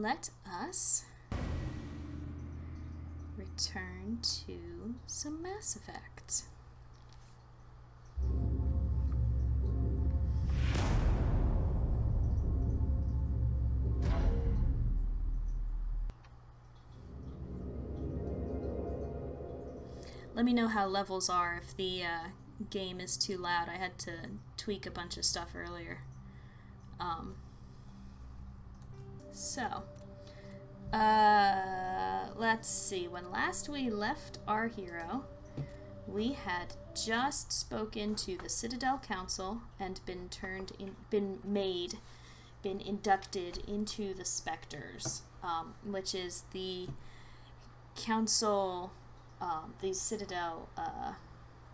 let us return to some Mass Effect. Let me know how levels are if the game is too loud. I had to tweak a bunch of stuff earlier. Let's see. When last we left our hero, we had just spoken to the Citadel Council and been inducted into the Spectres, which is the council, the Citadel,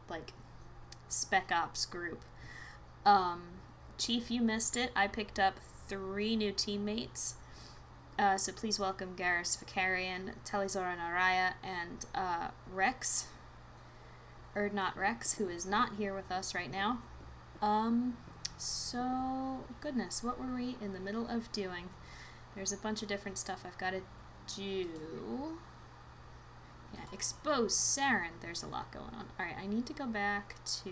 like, spec ops group. Chief, you missed it. I picked up 3 new teammates. So please welcome Garrus Vicarian, Talizoran Araya, and Rex. Or not Rex, who is not here with us right now. So, goodness, what were we in the middle of doing? There's a bunch of different stuff I've got to do. Yeah, expose Saren. There's a lot going on. Alright, I need to go back to...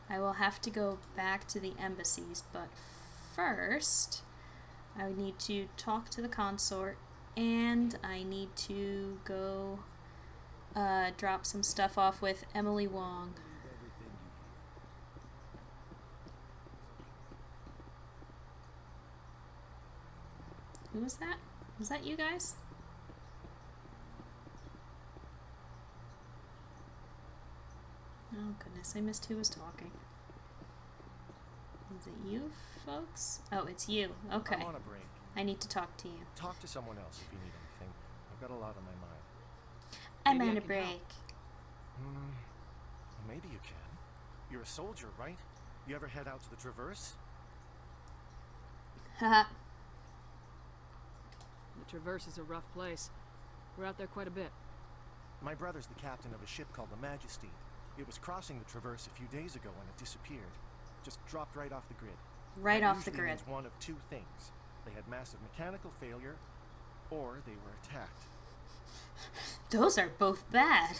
I will have to go back to the embassies, but first... I need to talk to the consort, and I need to go drop some stuff off with Emily Wong. Who was that? Was that you guys? Oh goodness, I missed who was talking. Is it you folks? Oh, it's you. Okay. I'm on a break. I need to talk to you. Talk to someone else if you need anything. I've got a lot on my mind. I'm on a break. Maybe you can. You're a soldier, right? You ever head out to the Traverse? Haha. The Traverse is a rough place. We're out there quite a bit. My brother's the captain of a ship called the Majesty. It was crossing the Traverse a few days ago when it disappeared. Just dropped right off the grid. Right That off the usually grid. means one of 2 things. They had massive mechanical failure, or they were attacked. Those are both bad.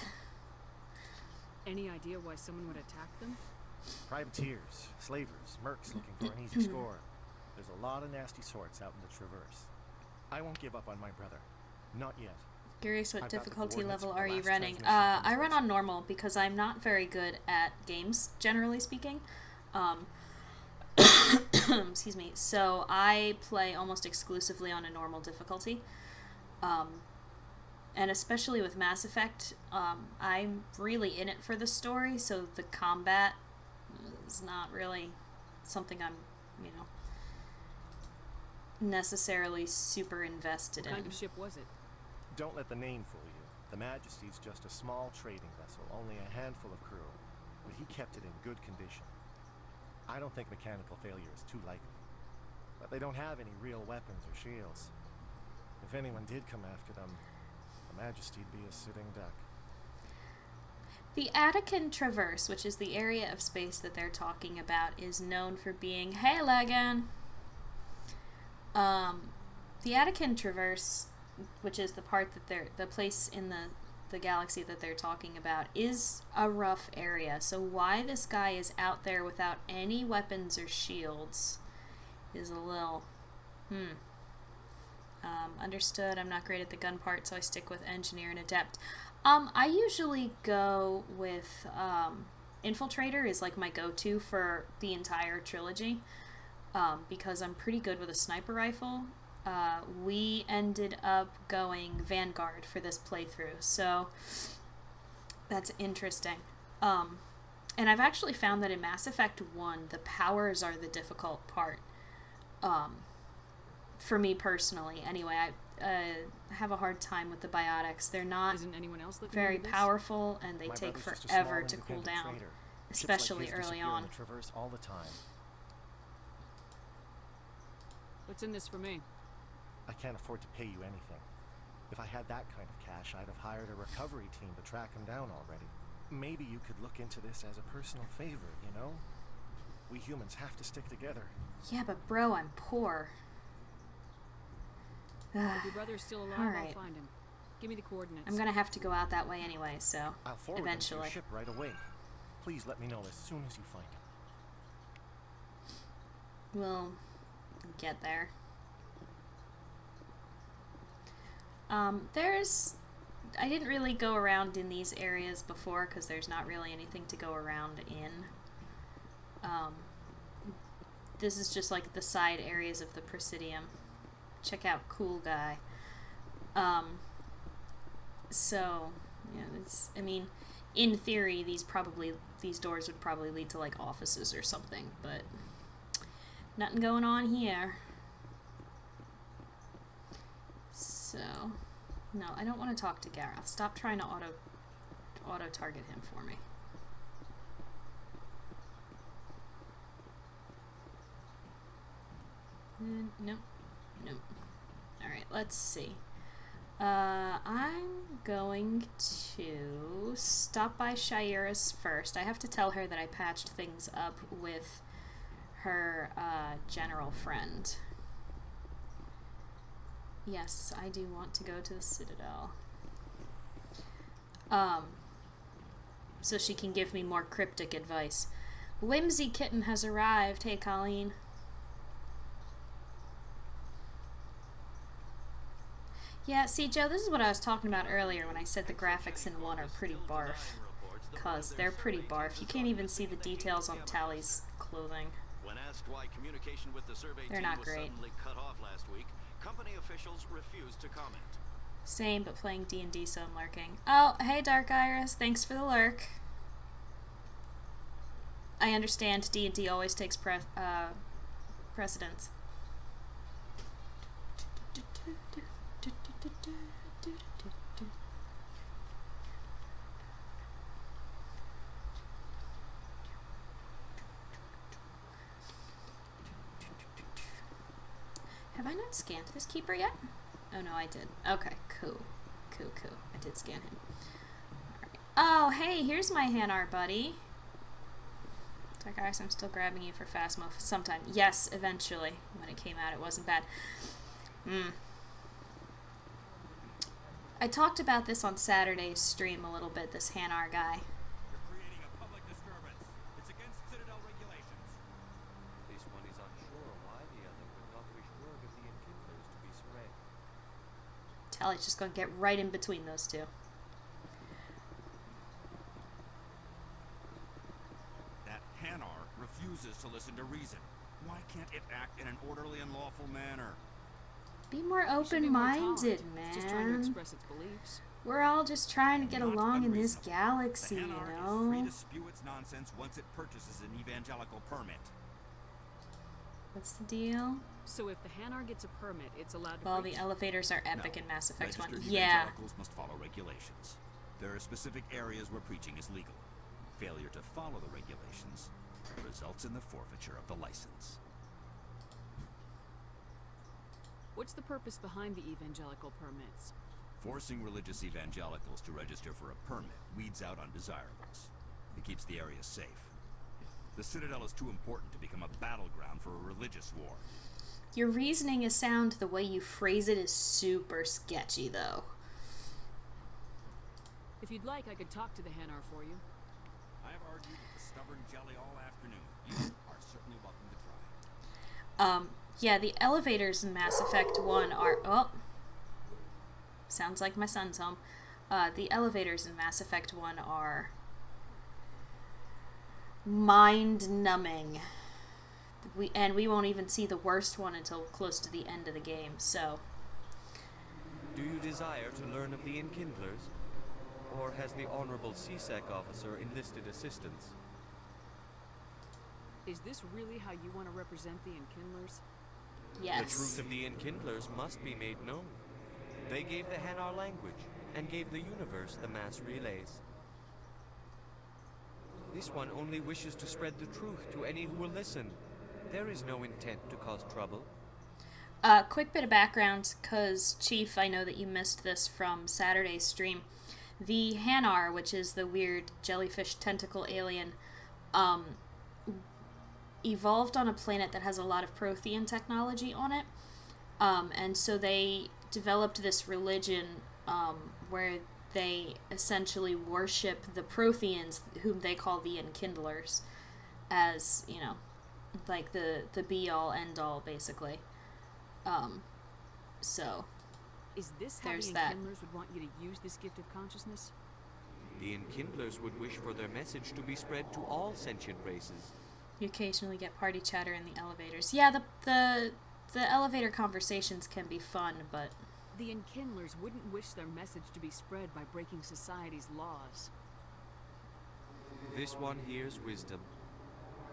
Any idea why someone would attack them? Privateers, slavers, mercs looking for an easy score. There's a lot of nasty sorts out in the Traverse. I won't give up on my brother. Not yet. Curious, what I've got the difficulty coordinates level for the are you last running? transmission from I run space. on normal because I'm not very good at games, generally speaking. Excuse me. So I play almost exclusively on a normal difficulty. And especially with Mass Effect, I'm really in it for the story, so the combat is not really something I'm, necessarily super invested What kind in. of ship was it? Don't let the name fool you. The Majesty's just a small trading vessel, only a handful of crew. But he kept it in good condition. I don't think mechanical failure is too likely. But they don't have any real weapons or shields. If anyone did come after them, the Majesty'd be a sitting duck. The Attican Traverse, which is the area of space that they're talking about, is known for being... Hey, Lagan! The Attican Traverse, which is the part that the place in the galaxy that they're talking about, is a rough area. So why this guy is out there without any weapons or shields is a little... Understood. I'm not great at the gun part, so I stick with engineer and adept. I usually go with infiltrator is like my go-to for the entire trilogy, because I'm pretty good with a sniper rifle. We ended up going Vanguard for this playthrough, so that's interesting. And I've actually found that in Mass Effect 1, the powers are the difficult part. For me personally, anyway, I have a hard time with the biotics. They're not Isn't anyone else looking very into this? powerful, and they My take brother's just a forever small to cool independent down, trader. Ships especially like his early disappear on. in the Traverse all the time. What's in this for me? I can't afford to pay you anything. If I had that kind of cash, I'd have hired a recovery team to track him down already. Maybe you could look into this as a personal favor, you know? We humans have to stick together. Yeah, but bro, I'm poor. If your brother's still alive, Alright. I'll find him. Give me the coordinates. I'm gonna have to go out that way anyway, so I'll forward them to eventually. your ship right away. Please let me know as soon as you find him. We'll get there. I didn't really go around in these areas before because there's not really anything to go around in. This is just like the side areas of the Presidium. Check out Cool Guy. So, yeah, I mean, in theory, these doors would probably lead to like offices or something, but nothing going on here. So, no, I don't want to talk to Gareth. Stop trying to auto-target him for me. Nope. Nope. Alright, let's see. I'm going to stop by Shira's first. I have to tell her that I patched things up with her general friend. Yes, I do want to go to the Citadel. So she can give me more cryptic advice. Whimsy Kitten has arrived. Hey, Colleen. Yeah, see, Joe, this is what I was talking about earlier when I said the graphics in 1 are pretty barf. Because they're pretty barf. You can't even see the details on Tally's clothing. When asked why communication with the survey They're team not was great. suddenly cut off last week, company officials refused to comment. Same, but playing D&D, so I'm lurking. Oh, hey, Dark Iris. Thanks for the lurk. I understand D&D always takes precedence. Have I not scanned this keeper yet? Oh no, I did. Okay, cool. Cool. I did scan him. Alright. Oh, hey, here's my Hanar buddy. Dark Iris, I'm still grabbing you for Phasmo sometime. Yes, eventually. When it came out, it wasn't bad. I talked about this on Saturday's stream a little bit, this Hanar guy. You're creating a public disturbance. It's against Citadel regulations. This one is unsure why the other would not wish word of the enkindlers to be spread. Tally's just going to get right in between those two. That Hanar refuses to listen to reason. Why can't it act in an orderly and lawful manner? Be more It should be more open-minded, tolerant. It's just trying to man. express its beliefs. We're all just trying to get Not along in this unreasonable. galaxy, The you Hanar is free know? to spew its nonsense once it purchases an evangelical permit. What's the deal? So if the Hanar gets a permit, it's allowed to Well, preach. the elevators are epic No. in Mass Effect 1. Registered Yeah. evangelicals must follow regulations. There are specific areas where preaching is legal. Failure to follow the regulations results in the forfeiture of the license. What's the purpose behind the evangelical permits? Forcing religious evangelicals to register for a permit weeds out undesirables. It keeps the area safe. The Citadel is too important to become a battleground for a religious war. Your reasoning is sound. The way you phrase it is super sketchy, though. If you'd like, I could talk to the Hanar for you. I have argued with the stubborn jelly all afternoon. You are certainly welcome to try. Yeah, the elevators in Mass Effect 1 are... Oh. Sounds like my son's home. The elevators in Mass Effect 1 are... mind-numbing. We won't even see the worst one until close to the end of the game, so... Do you desire to learn of the enkindlers? Or has the Honorable CSEC officer enlisted assistance? Is this really how you want to represent the Enkindlers? Yes. The truth of the enkindlers must be made known. They gave the Hanar language, and gave the universe the mass relays. This one only wishes to spread the truth to any who will listen. There is no intent to cause trouble. Quick bit of background, because, Chief, I know that you missed this from Saturday's stream. The Hanar, which is the weird jellyfish tentacle alien, evolved on a planet that has a lot of Prothean technology on it. And so they developed this religion where they essentially worship the Protheans, whom they call the Enkindlers, as, you know, like the be-all, end-all, basically. So, Is this how there's the that. Enkindlers would want you to use this gift of consciousness? The Enkindlers would wish for their message to be spread to all sentient races. You occasionally get party chatter in the elevators. Yeah, the elevator conversations can be fun, but... The Enkindlers wouldn't wish their message to be spread by breaking society's laws. This one hears wisdom.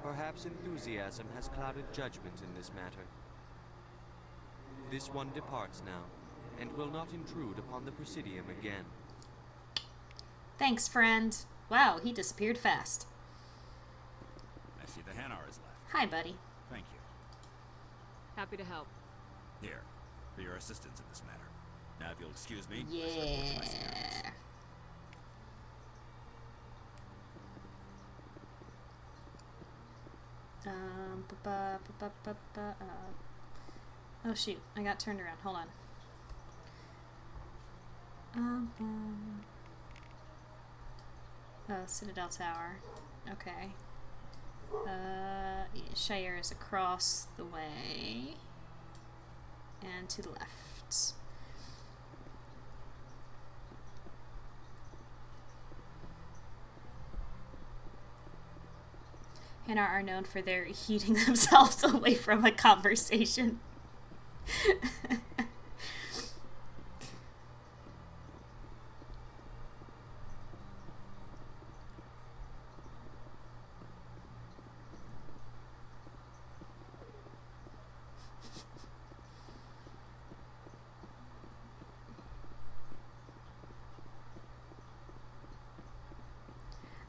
Perhaps enthusiasm has clouded judgment in this matter. This one departs now, and will not intrude upon the Presidium again. Thanks, friend. Wow, he disappeared fast. I see the Hanar is left. Hi, buddy. Thank you. Happy to help. Here, for your assistance in this matter. Now, if you'll excuse me, I step over to my scans. Yeah. Oh shoot, I got turned around. Hold on. Citadel Tower. Okay. Shire is across the way. And to the left. Hanar are known for their heating themselves away from a conversation.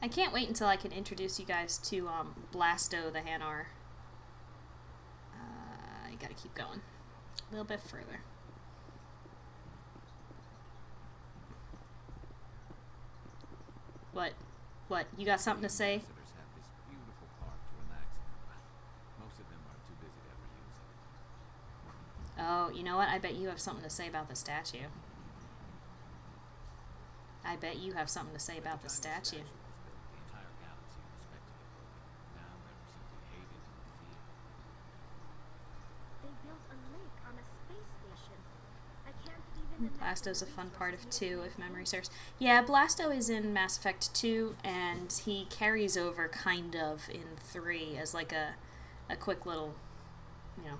I can't wait until I can introduce you guys to Blasto the Hanar. I gotta keep going. A little bit further. What? What? You got something to say? Visitors have this beautiful park to relax in, but most of them are too busy to ever use it. Oh, you know what? I bet you have something to say about the statue. I bet you have something to say about the statue. The entire galaxy respected it. Now they're simply hated and feared. They built a lake on a space station. I can't even imagine Blasto's a the fun part of resources 2, if memory serves. Yeah, Blasto is in Mass Effect 2, and he carries over kind of in 3 as like a quick little, you know,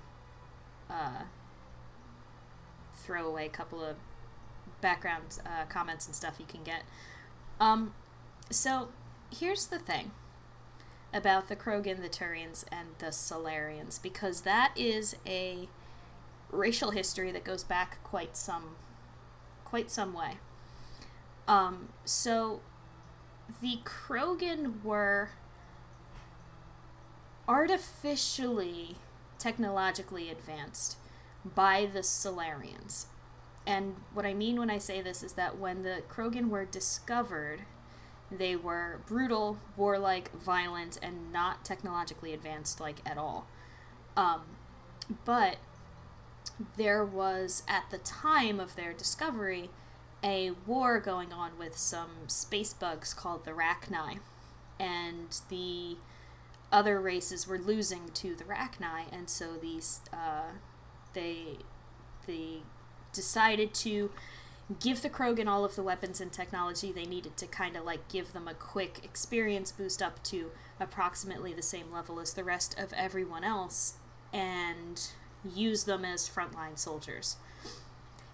throwaway couple of background comments and stuff you can get. So, here's the thing about the Krogan, the Turians, and the Solarians, because that is a racial history that goes back quite some way. So, the Krogan were artificially technologically advanced by the Solarians. And what I mean when I say this is that when the Krogan were discovered, they were brutal, warlike, violent, and not technologically advanced, like, at all. But there was, at the time of their discovery, a war going on with some space bugs called the Rachni. And the other races were losing to the Rachni, and so these, they decided to give the Krogan all of the weapons and technology they needed to kind of like give them a quick experience boost up to approximately the same level as the rest of everyone else and use them as frontline soldiers.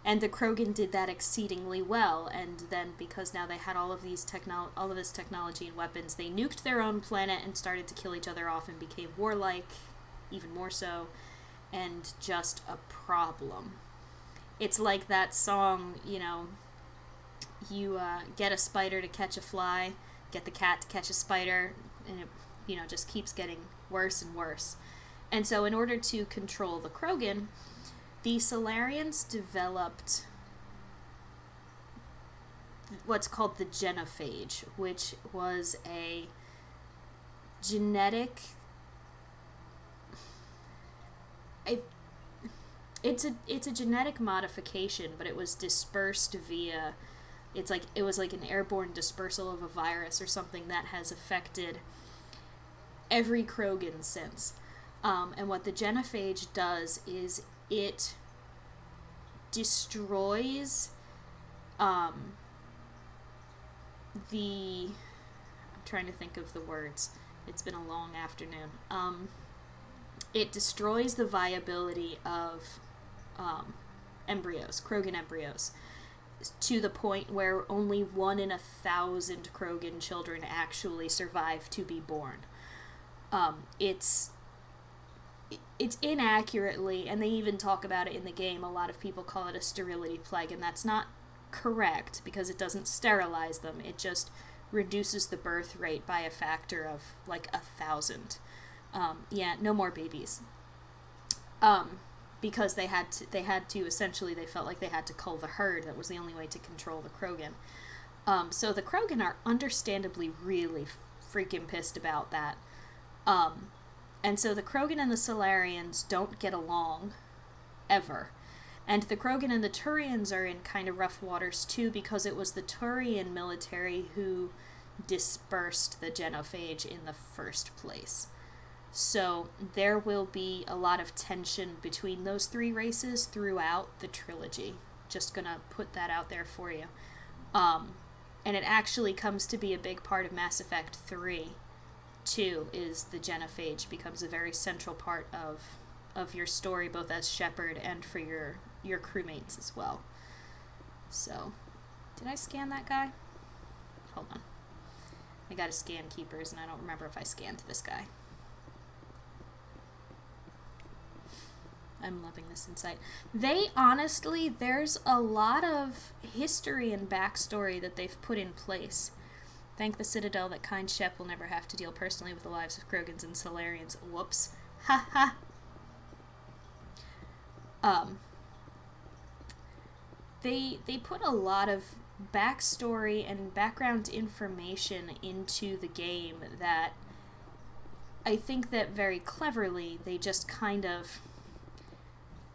And the Krogan did that exceedingly well, and then because now they had all of this technology and weapons, they nuked their own planet and started to kill each other off and became warlike, even more so, and just a problem. It's like that song, you know, you get a spider to catch a fly, get the cat to catch a spider, and it, you know, just keeps getting worse and worse. And so in order to control the Krogan, the Solarians developed what's called the genophage, which was a genetic... it's a genetic modification, but it was dispersed via, it was like an airborne dispersal of a virus or something that has affected every Krogan since. And what the genophage does is it destroys I'm trying to think of the words. It's been a long afternoon. It destroys the viability of embryos, Krogan embryos, to the point where only 1 in 1,000 Krogan children actually survive to be born. It's inaccurately, and they even talk about it in the game, a lot of people call it a sterility plague, and that's not correct, because it doesn't sterilize them, it just reduces the birth rate by a factor of like 1,000. No more babies. Because they had to essentially, they felt like they had to cull the herd. That was the only way to control the Krogan. So the Krogan are understandably really freaking pissed about that. And so the Krogan and the Solarians don't get along ever. And the Krogan and the Turians are in kind of rough waters too, because it was the Turian military who dispersed the genophage in the first place. So there will be a lot of tension between those 3 races throughout the trilogy. Just gonna put that out there for you. And it actually comes to be a big part of Mass Effect 3 too, is the genophage becomes a very central part of your story, both as Shepard and for your crewmates as well. So, did I scan that guy? Hold on. I gotta scan keepers, and I don't remember if I scanned this guy. I'm loving this insight. There's a lot of history and backstory that they've put in place. Thank the Citadel that kind Shep will never have to deal personally with the lives of Krogans and Solarians. Whoops. Ha ha. They put a lot of backstory and background information into the game that I think that very cleverly they just kind of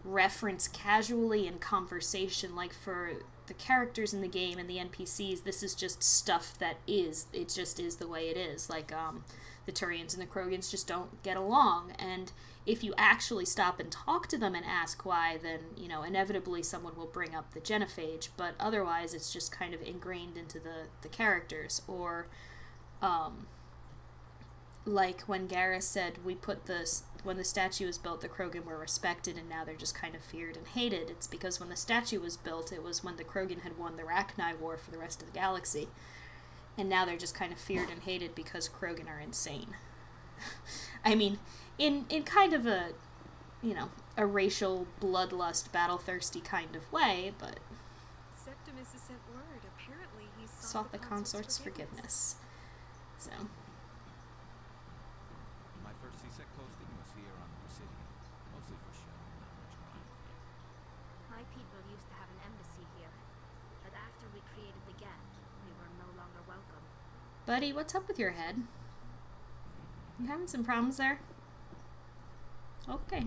reference casually in conversation. Like for the characters in the game and the NPCs, this is just stuff that is. It just is the way it is. Like the Turians and the Krogans just don't get along, and if you actually stop and talk to them and ask why, then, inevitably someone will bring up the genophage, but otherwise it's just kind of ingrained into the characters. Or, like when Garrus said, when the statue was built, the Krogan were respected, and now they're just kind of feared and hated. It's because when the statue was built, it was when the Krogan had won the Rachni War for the rest of the galaxy. And now they're just kind of feared and hated because Krogan are insane. I mean, in kind of a racial, bloodlust, battle-thirsty kind of way, but... Septimus has sent word. Apparently he sought the consort's forgiveness. So... My first CSEC posting was here on Presidium, mostly for show, not much crime here. My people used to have an embassy here, but after we created the Geth, we were no longer welcome. Buddy, what's up with your head? You having some problems there? Okay.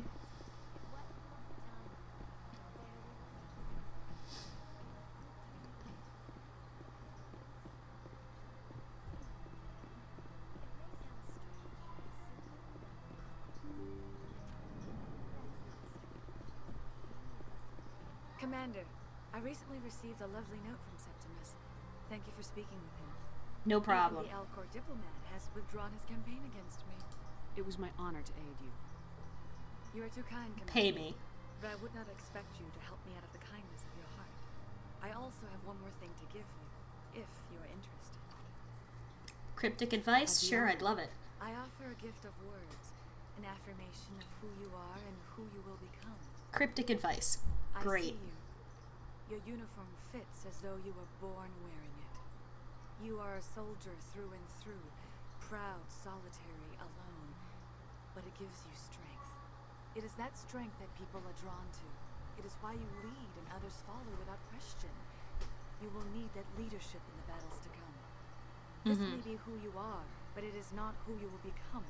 Commander, I recently received a lovely note from Septimus. Thank you for speaking with him. No problem. Even the Alcor diplomat has withdrawn his campaign against me. It was my honor to aid you. You are too kind, Commander. Pay me. But I would not expect you to help me out of the kindness of your heart. I also have one more thing to give you, if you are interested. Cryptic advice? Sure, I'd love it. I offer a gift of words, an affirmation of who you are and who you will become. Cryptic advice. Great. I see you. Your uniform fits as though you were born wearing it. You are a soldier through and through, proud, solitary, alone, but it gives you strength. It is that strength that people are drawn to. It is why you lead and others follow without question. You will need that leadership in the battles to come. This may be who you are, but it is not who you will become.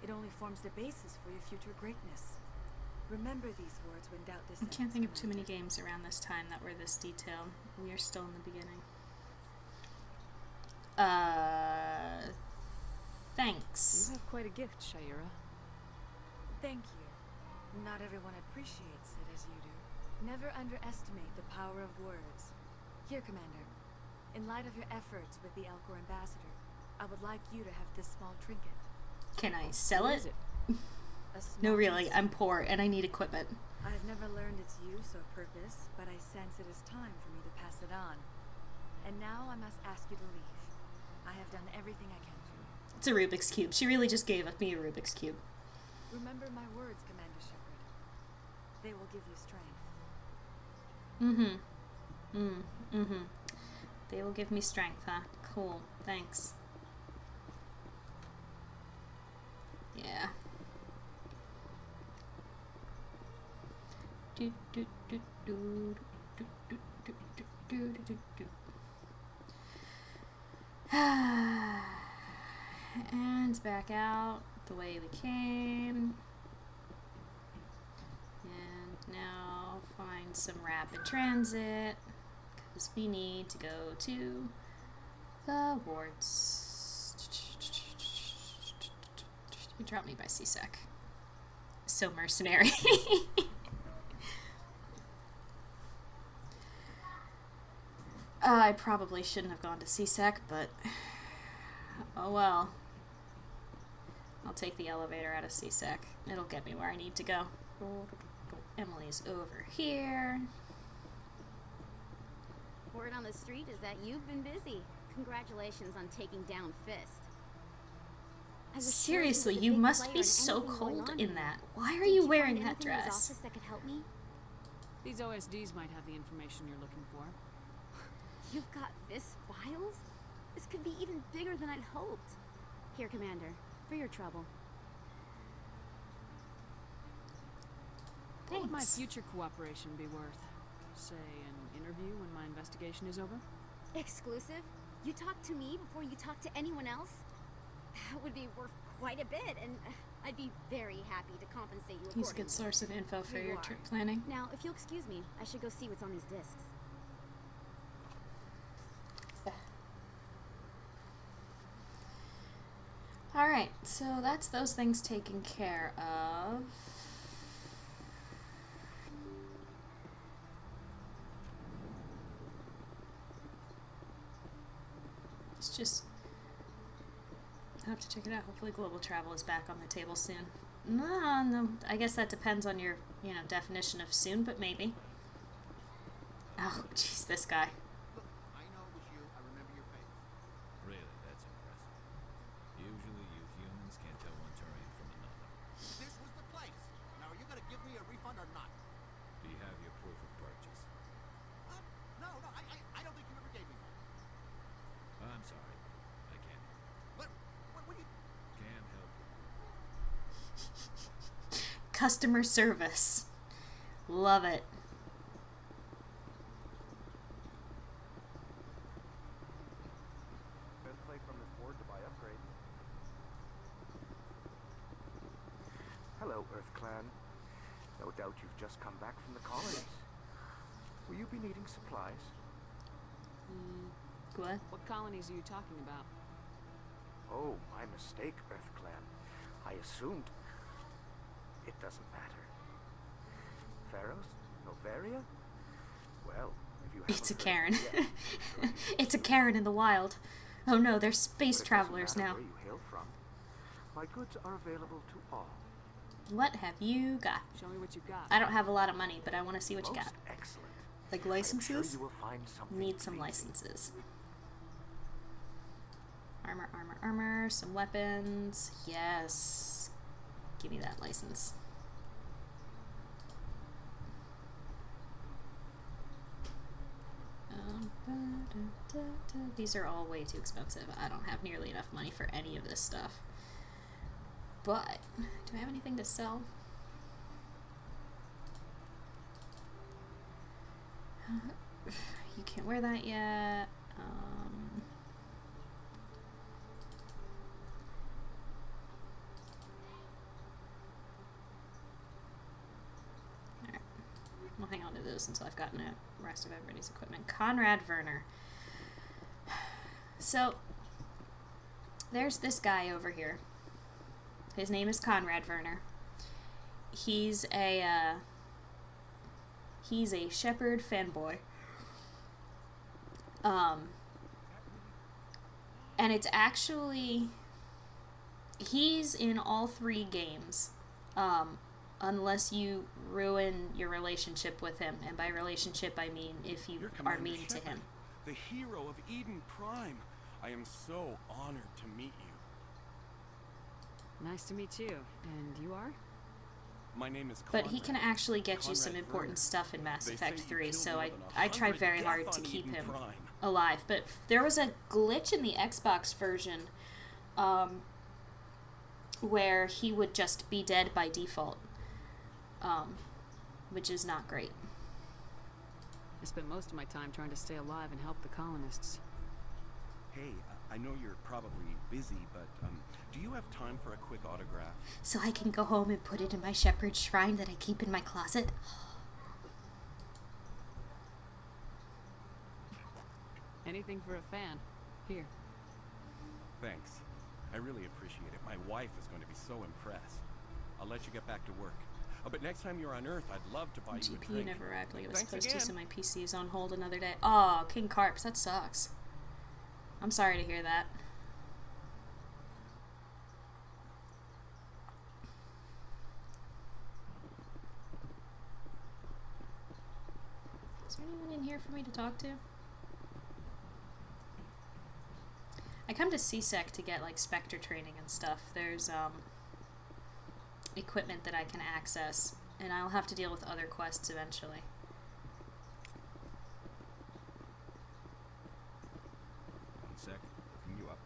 It only forms the basis for your future greatness. Remember these words when doubt I descends. can't think of too many Commander. games around this time that were this detailed. We are still in the beginning. Thanks. You have quite a gift, Shaira. Thank you. Not everyone appreciates it as you do. Never underestimate the power of words. Here, Commander. In light of your efforts with the Elcor ambassador, I would like you to have this small trinket. Can I sell What it? is it? A small No, really. piece. I'm poor and I need equipment. I've never learned its use or purpose, but I sense it is time for me to pass it on. And now I must ask you to leave. I have done everything I can for you. It's a Rubik's Cube. She really just gave me a Rubik's Cube. Remember my words, Commander Shepard. They will give you strength. They will give me strength, huh? Cool. Thanks. Yeah. Do, do, do, do, do, do, do, do, do, do, do. And back out the way we came. And now find some rapid transit because we need to go to the wards. You dropped me by CSEC. So mercenary. I probably shouldn't have gone to CSEC, but oh well. I'll take the elevator out of CSEC. It'll get me where I need to go. Emily's over here. Word on the street is that you've been busy. Congratulations on taking down Fist. I was sure he was Seriously, a you big must player be in so anything going cold on in here. that. Why are Did you find wearing that anything in his dress? office that could help me? These OSDs might have the information you're looking for. You've got Fist files? This could be even bigger than I'd hoped. Here, Commander, for your trouble. What would my Thanks. future cooperation be worth? Say, an interview when my investigation is over? Exclusive? You talk to me before you talk to anyone else? That would be worth quite a bit, and I'd be very happy to compensate you accordingly. He's a good source of info for Here you your are. trip planning. Now, if you'll excuse me, I should go see what's on these discs. Alright, so that's those things taken care of. It's just... I'll have to check it out. Hopefully global travel is back on the table soon. No, I guess that depends on your, definition of soon, but maybe. Oh, jeez, this guy. Look, I know it was you. I remember your face. Really, that's impressive. Usually you humans can't tell one terrain from another. This was the place. Now, are you going to give me a refund or not? Do you have your proof of purchase? No, I don't think you ever gave me one. I'm sorry. I can't. But what do you... Can't help it. Customer service. Love it. Play from this board to buy upgrades. Hello, Earth Clan. No doubt you've just come back from the colonies. Will you be needing supplies? What? What colonies are you talking about? Oh, my mistake, Earth Clan. I assumed... It doesn't matter. Pharaohs? Novaria? Well, if you It's a haven't Karen. heard yet, sure It's a Karen in the wild. Oh no, they're But space it doesn't travelers matter now. where you hail from. My goods are available to all. What have you got? Show me what you've got. I don't have a lot of money, but I want to see what you got. Most excellent. Like I am sure licenses? you will find something Need some pleasing. licenses. Armor, some weapons. Yes. Give me that license. These are all way too expensive. I don't have nearly enough money for any of this stuff. But, do I have anything to sell? You can't wear that yet. those until I've gotten the rest of everybody's equipment. Conrad Werner. So, there's this guy over here. His name is Conrad Werner. He's a Shepard fanboy. And it's actually, he's in all 3 games, unless you ruin your relationship with him. And by relationship, I mean if you are mean to him. The hero of Eden Prime. I am so honored to meet you. Nice to meet you. And you are? My name is But he can actually get you some important stuff in Mass Effect 3, so I tried very hard to keep him alive. But there was a glitch in the Xbox version where he would just be dead by default, which is not great. I spent most of my time trying to stay alive and help the colonists. Hey, I know you're probably busy, but do you have time for a quick autograph? So I can go home and put it in my Shepard shrine that I keep in my closet? Anything for a fan. Here. Thanks. I really appreciate it. My wife is going to be so impressed. I'll let you get back to work. But next time you're on Earth, I'd love to buy you a GPU drink. never arrived like it was Thanks supposed again. to, so my PC is on hold another day. Oh, King Carps, that sucks. I'm sorry to hear that. Is there anyone in here for me to talk to? I come to CSEC to get like Spectre training and stuff. There's equipment that I can access, and I'll have to deal with other quests eventually. One sec, looking you up.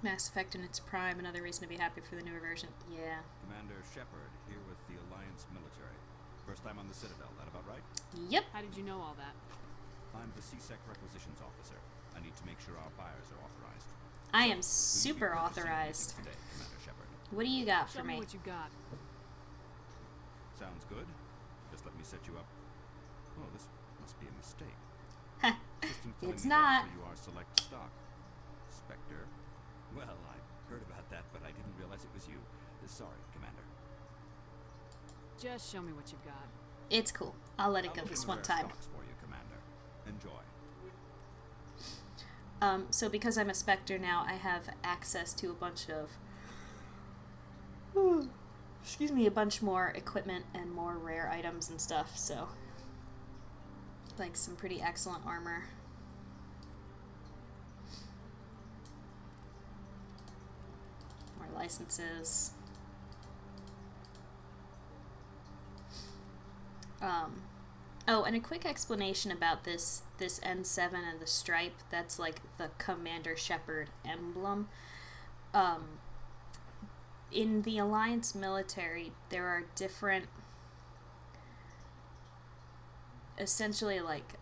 Mass Effect in its prime, another reason to be happy for the newer version. Yeah. Commander Shepard, here with the Alliance military. First time on the Citadel, that about right? Yep. How did you know all that? I'm the CSEC requisitions officer. I need to make sure our buyers are authorized. I am super authorized. Today, Commander Shepard. What do you got for Show me me? what you got. Sounds good. Just let me set you up. Oh, this must be a mistake. System telling It's me not. that you are select stock. Spectre. Well, I heard about that, but I didn't realize it was you. Sorry, Commander. Just show me what you've got. It's cool. I'll let it go I'll this look one into rare time. stocks for you, Commander. Enjoy. So because I'm a Spectre now, I have access to a bunch of, excuse me, a bunch more equipment and more rare items and stuff, so, like some pretty excellent armor. More licenses. Oh, and a quick explanation about this N7 and the stripe. That's like the Commander Shepard emblem. In the Alliance military, there are different, essentially like,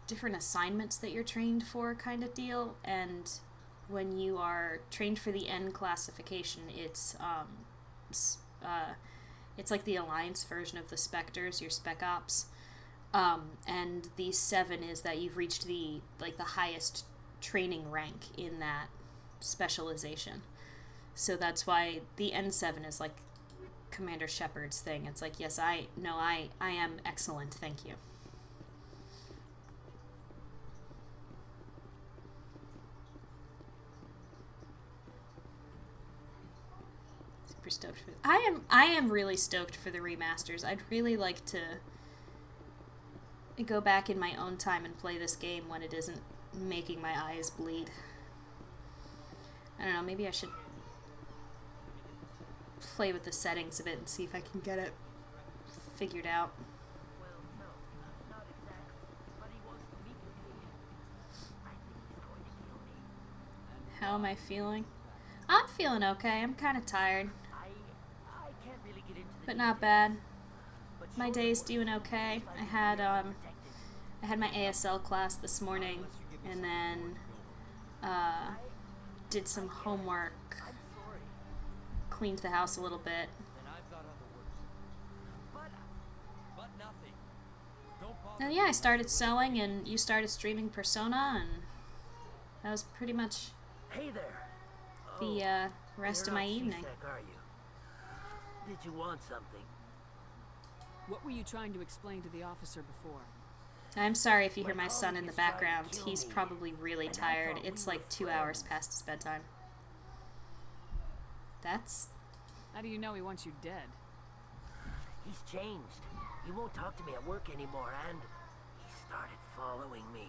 different assignments that you're trained for kind of deal, and when you are trained for the N classification, it's like the Alliance version of the Spectres, your Spec Ops. And the 7 is that you've reached the highest training rank in that specialization. So that's why the N7 is like Commander Shepard's thing. It's like, yes, I am excellent, thank you. Stoked for I am really stoked for the remasters. I'd really like to go back in my own time and play this game when it isn't making my eyes bleed. I don't know, maybe I should play with the settings of it and see if I can get it figured out. How am I feeling? I'm feeling okay. I'm kind of tired. But not bad. My day's doing okay. I had my ASL class this morning, and then did some homework, cleaned the house a little bit, And yeah, I started sewing, and you started streaming Persona, and that was pretty much Hey there. the rest of my evening. C-Sec, are you? Did you want something? What were you trying to explain to the officer before? I'm sorry if you hear my son in the background. He's probably really tired. It's like 2 hours past his bedtime. That's... How do you know he wants you dead? He's changed. He won't talk to me at work anymore, and he started following me.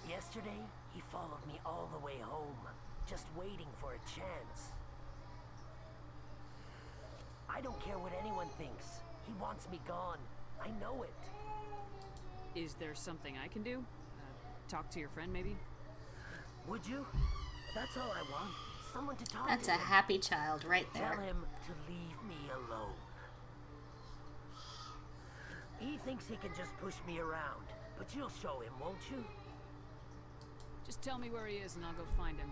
Yesterday, he followed me all the way home, just waiting for a chance. I don't care what anyone thinks. He wants me gone. I know it. Is there something I can do? Talk to your friend, maybe? Would you? That's all I want. Someone to talk That's to. a happy child right there. Tell him to leave me alone. He thinks he can just push me around, but you'll show him, won't you? Just tell me where he is and I'll go find him.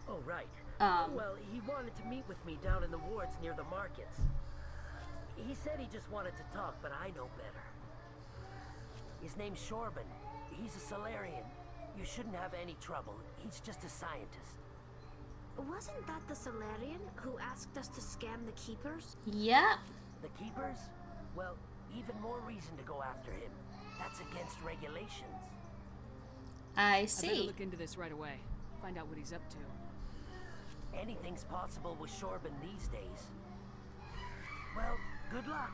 Oh, right. Well, he wanted to meet with me down in the wards near the markets. He said he just wanted to talk, but I know better. His name's Shorban. He's a Solarian. You shouldn't have any trouble. He's just a scientist. Wasn't that the Solarian who asked us to scam the Keepers? Yeah. The Keepers? Well, even more reason to go after him. That's against regulations. I see. I better look into this right away. Find out what he's up to. Anything's possible with Shorban these days. Well, good luck.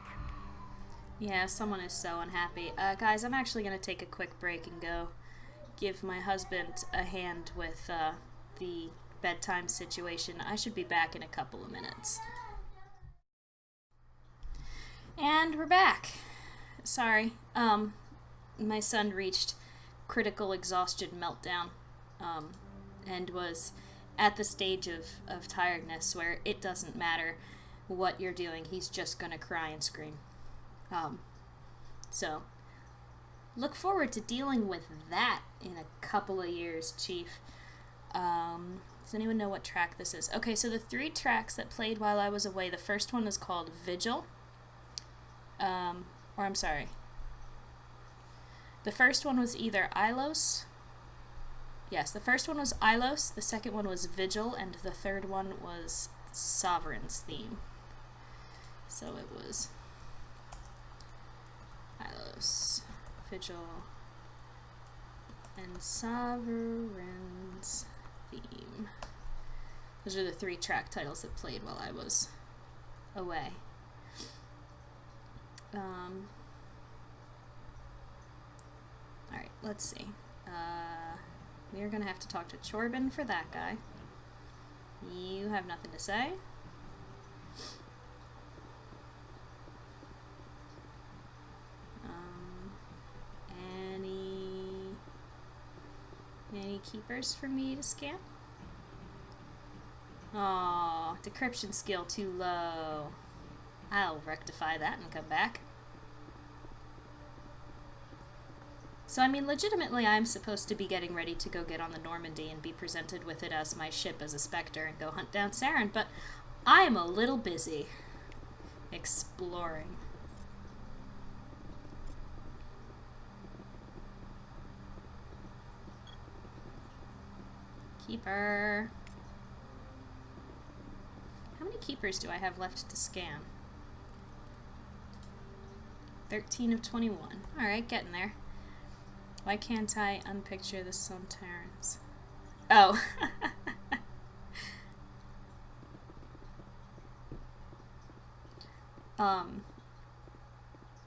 Yeah, someone is so unhappy. Guys, I'm actually going to take a quick break and go give my husband a hand with the bedtime situation. I should be back in a couple of minutes. And we're back. Sorry. My son reached critical exhaustion meltdown and was at the stage of tiredness where it doesn't matter what you're doing, he's just gonna cry and scream. So look forward to dealing with that in a couple of years, Chief. Does anyone know what track this is? Okay, so the 3 tracks that played while I was away, the first one was called Vigil. Or I'm sorry. The first one was either Ilos. Yes, the first one was Ilos, the second one was Vigil, and the third one was Sovereign's theme. So it was Ilos, Vigil, and Sovereign's theme. Those are the 3 track titles that played while I was away. Alright, let's see. We're gonna have to talk to Chorban for that guy. You have nothing to say. Any keepers for me to scan? Aw, decryption skill too low. I'll rectify that and come back. So, I mean, legitimately, I'm supposed to be getting ready to go get on the Normandy and be presented with it as my ship as a Spectre and go hunt down Saren, but I am a little busy exploring. Keeper. How many keepers do I have left to scan? 13 of 21. Alright, getting there. Why can't I unpicture the Sontarans? Oh.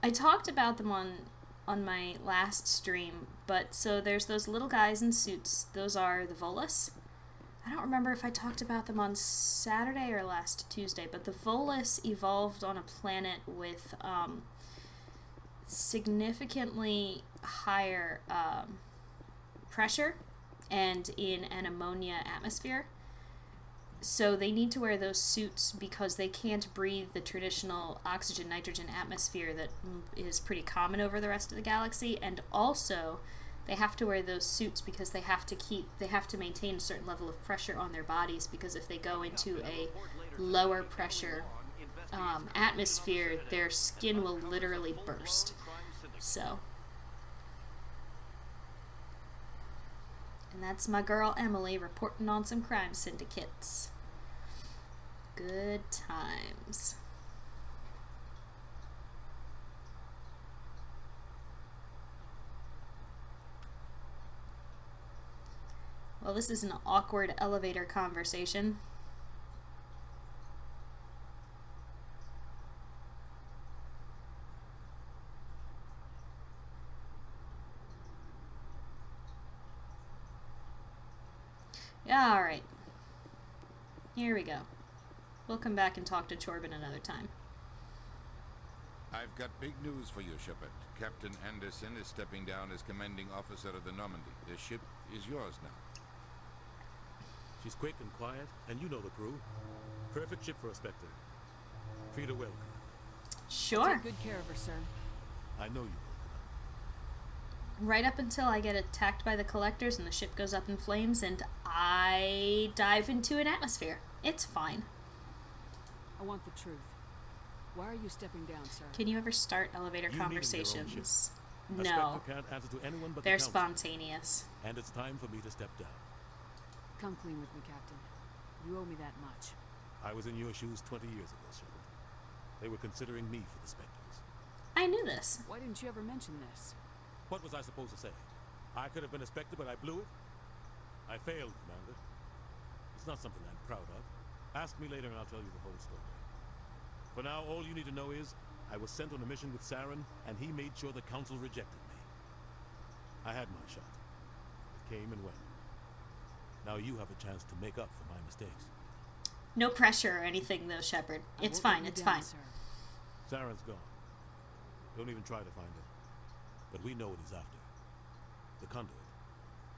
I talked about them on my last stream, but so there's those little guys in suits. Those are the Volus. I don't remember if I talked about them on Saturday or last Tuesday, but the Volus evolved on a planet with significantly higher pressure and in an ammonia atmosphere. So they need to wear those suits because they can't breathe the traditional oxygen-nitrogen atmosphere that is pretty common over the rest of the galaxy, and also they have to wear those suits because they have to maintain a certain level of pressure on their bodies, because if they go into a lower pressure atmosphere, their skin will literally burst. So. And that's my girl Emily reporting on some crime syndicates. Good times. Well, this is an awkward elevator conversation. Yeah, alright. Here we go. We'll come back and talk to Chorbin another time. I've got big news for you, Shepard. Captain Anderson is stepping down as commanding officer of the Normandy. The ship is yours now. She's quick and quiet, and you know the crew. Perfect ship for a Spectre. Treat her well. Sure. Take good care of her, sir. I know you will. Right up until I get attacked by the collectors and the ship goes up in flames and I dive into an atmosphere. It's fine. I want the truth. Why are you stepping down, sir? Can you ever start elevator conversations? No. Can't answer to anyone but they're the spontaneous. And it's time for me to step down. Come clean with me, Captain. You owe me that much. I was in your shoes 20 years ago, Shepard. They were considering me for the Spectres. I knew this. Why didn't you ever mention this? What was I supposed to say? I could have been a Spectre, but I blew it? I failed, Commander. It's not something I'm proud of. Ask me later and I'll tell you the whole story. For now, all you need to know is, I was sent on a mission with Saren, and he made sure the Council rejected me. I had my shot. It came and went. Now you have a chance to make up for my mistakes. No pressure or anything, though, Shepard. It's fine, it's fine. Saren's gone. Don't even try to find her. But we know what he's after. The conduit.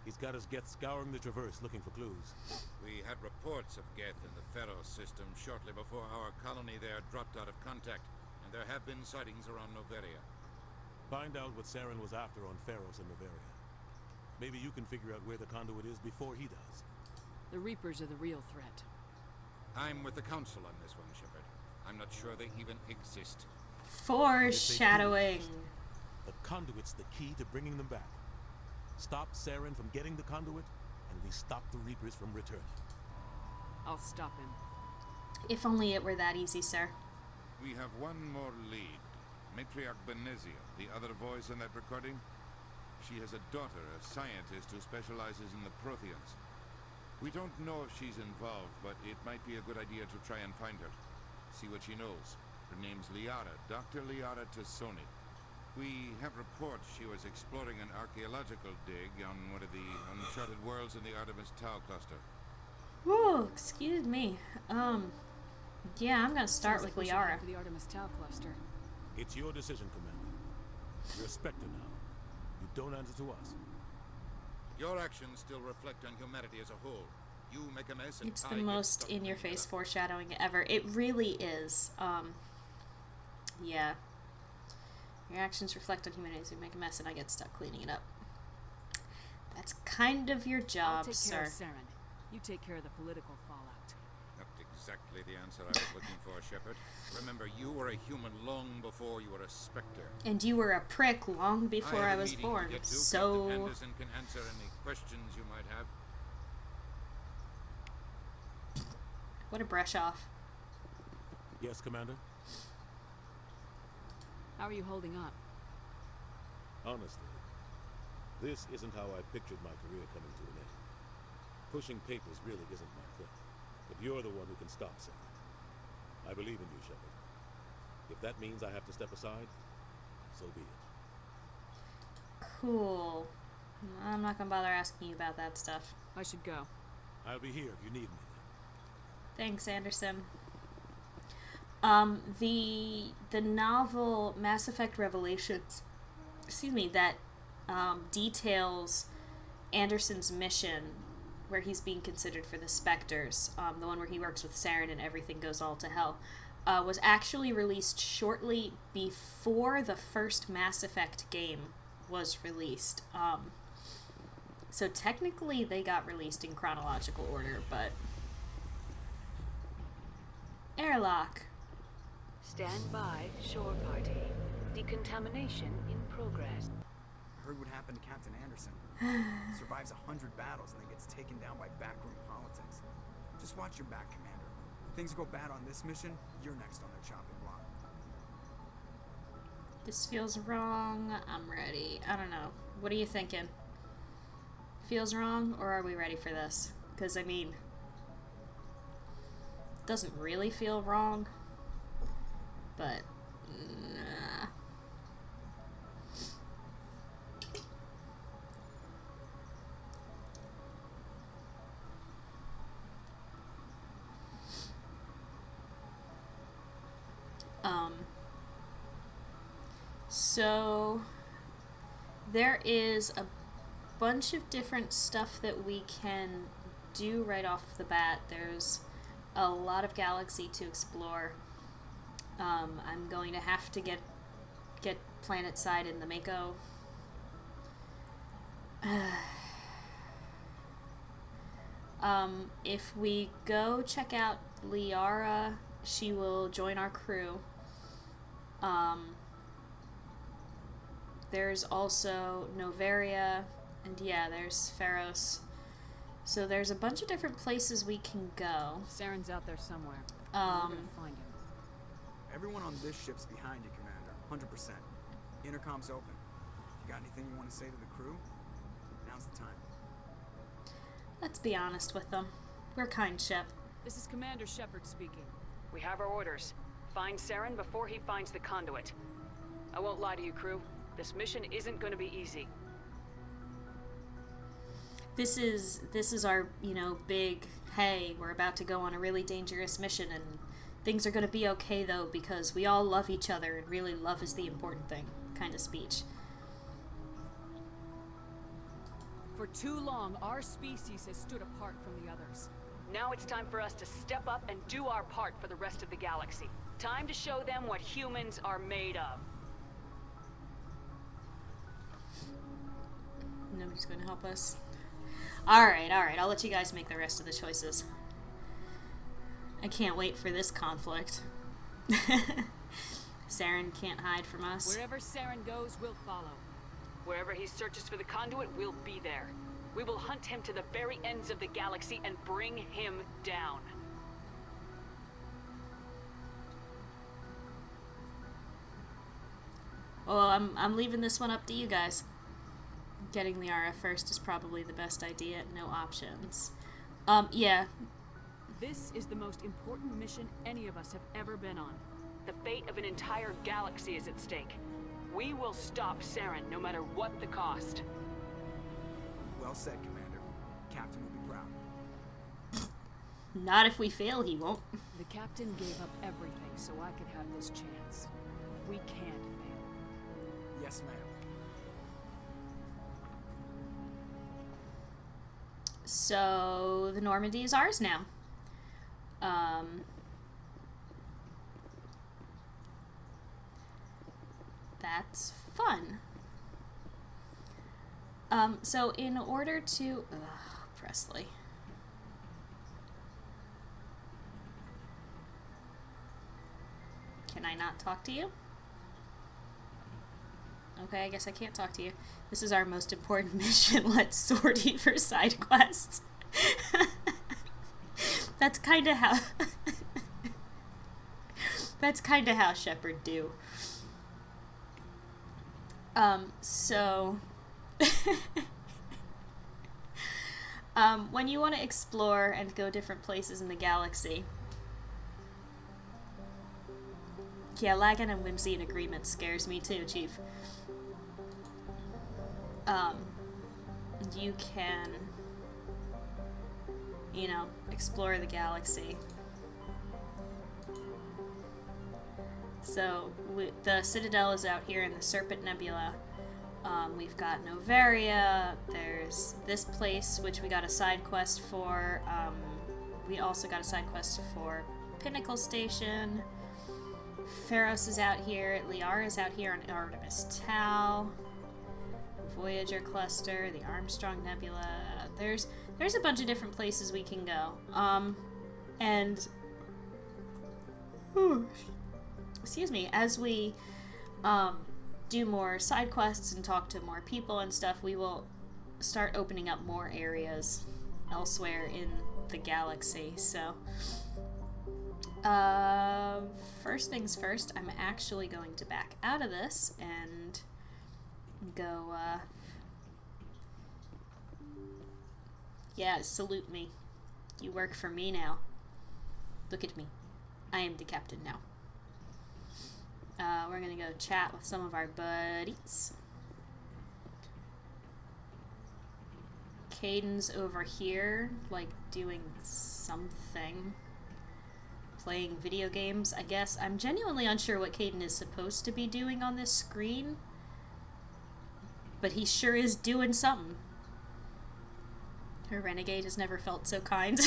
He's got his Geth scouring the Traverse looking for clues. We had reports of Geth in the Pharos system shortly before our colony there dropped out of contact, and there have been sightings around Noveria. Find out what Saren was after on Pharos and Noveria. Maybe you can figure out where the conduit is before he does. The Reapers are the real threat. I'm with the Council on this one, Shepard. I'm not sure they even exist. Foreshadowing. The conduit's the key to bringing them back. Stop Saren from getting the conduit, and we stop the Reapers from returning. I'll stop him. If only it were that easy, sir. We have one more lead. Matriarch Benezia, the other voice in that recording. She has a daughter, a scientist who specializes in the Protheans. We don't know if she's involved, but it might be a good idea to try and find her. See what she knows. Her name's Liara, Dr. Liara Tassoni. We have reports she was exploring an archaeological dig on one of the uncharted worlds in the Artemis Tau cluster. Whoa, excuse me. Yeah, I'm gonna start with Liara. For the Artemis Tau cluster. It's your decision, Commander. You're a Spectre now. You don't answer to us. Your actions still reflect on humanity as a whole. You make a mess and it's the most in-your-face foreshadowing ever. It really is. Yeah. Your actions reflect on humanity as you make a mess and I get stuck cleaning it up. That's kind of your job, I'll take sir. care of Saren. You take care of the political fallout. Not exactly the answer I was looking for, Shepard. Remember, you were a human long before you were a Spectre. And you were a prick long before I was born. So Captain Anderson can answer any questions you might have. What a brush off. Yes, Commander? How are you holding up? Honestly, this isn't how I pictured my career coming to an end. Pushing papers really isn't my thing. But you're the one who can stop Saren. I believe in you, Shepard. If that means I have to step aside, so be it. Cool. I'm not gonna bother asking you about that stuff. I should go. I'll be here if you need me. Thanks, Anderson. The novel Mass Effect Revelations, excuse me, that details Anderson's mission where he's being considered for the Spectres, the one where he works with Saren and everything goes all to hell, was actually released shortly before the first Mass Effect game was released. So technically they got released in chronological order, but... Airlock. Stand by, shore party. Decontamination in progress. Heard what happened to Captain Anderson. Survives 100 battles and then gets taken down by backroom politics. Just watch your back, Commander. If things go bad on this mission, you're next on their chopping block. This feels wrong. I'm ready. I don't know. What are you thinking? Feels wrong, or are we ready for this? Because, I mean, it doesn't really feel wrong, but nah. So there is a bunch of different stuff that we can do right off the bat. There's a lot of galaxy to explore. I'm going to have to get planet side in the Mako. If we go check out Liara, she will join our crew. There's also Novaria, and yeah, there's Pharos. So there's a bunch of different places we can go. Saren's out there somewhere. We're gonna find him. Everyone on this ship's behind you, Commander. 100%. Intercom's open. If you got anything you want to say to the crew, now's the time. Let's be honest with them. We're kind, Shep. This is Commander Shepard speaking. We have our orders. Find Saren before he finds the conduit. I won't lie to you, crew. This mission isn't going to be easy. This is our, big, hey, we're about to go on a really dangerous mission and things are going to be okay though because we all love each other and really love is the important thing kind of speech. For too long, our species has stood apart from the others. Now it's time for us to step up and do our part for the rest of the galaxy. Time to show them what humans are made of. Nobody's going to help us. Alright, I'll let you guys make the rest of the choices. I can't wait for this conflict. Saren can't hide from us. Wherever Saren goes, we'll follow. Wherever he searches for the conduit, we'll be there. We will hunt him to the very ends of the galaxy and bring him down. Well, I'm leaving this one up to you guys. Getting Liara first is probably the best idea. No options. Yeah. This is the most important mission any of us have ever been on. The fate of an entire galaxy is at stake. We will stop Saren no matter what the cost. Well said, Commander. Captain will be proud. Not if we fail, he won't. The captain gave up everything so I could have this chance. We can't fail. Yes, ma'am. So, the Normandy is ours now. That's fun. So in order to... Presley. Can I not talk to you? Okay, I guess I can't talk to you. This is our most important mission. Let's sortie for side quests. That's kind of how... That's kind of how Shepard do. So... when you want to explore and go different places in the galaxy... Yeah, Lagan and Whimsy in agreement scares me too, Chief. You can, explore the galaxy. So, the Citadel is out here in the Serpent Nebula. We've got Novaria, there's this place, which we got a side quest for. We also got a side quest for Pinnacle Station. Pharos is out here, Liara is out here on Artemis Tau. Voyager Cluster, the Armstrong Nebula. There's a bunch of different places we can go. excuse me, as we do more side quests and talk to more people and stuff, we will start opening up more areas elsewhere in the galaxy. So first things first, I'm actually going to back out of this and go yeah, salute me. You work for me now. Look at me. I am the captain now. We're gonna go chat with some of our buddies. Caden's over here, like, doing something. Playing video games, I guess. I'm genuinely unsure what Caden is supposed to be doing on this screen. But he sure is doing something. Her renegade has never felt so kind.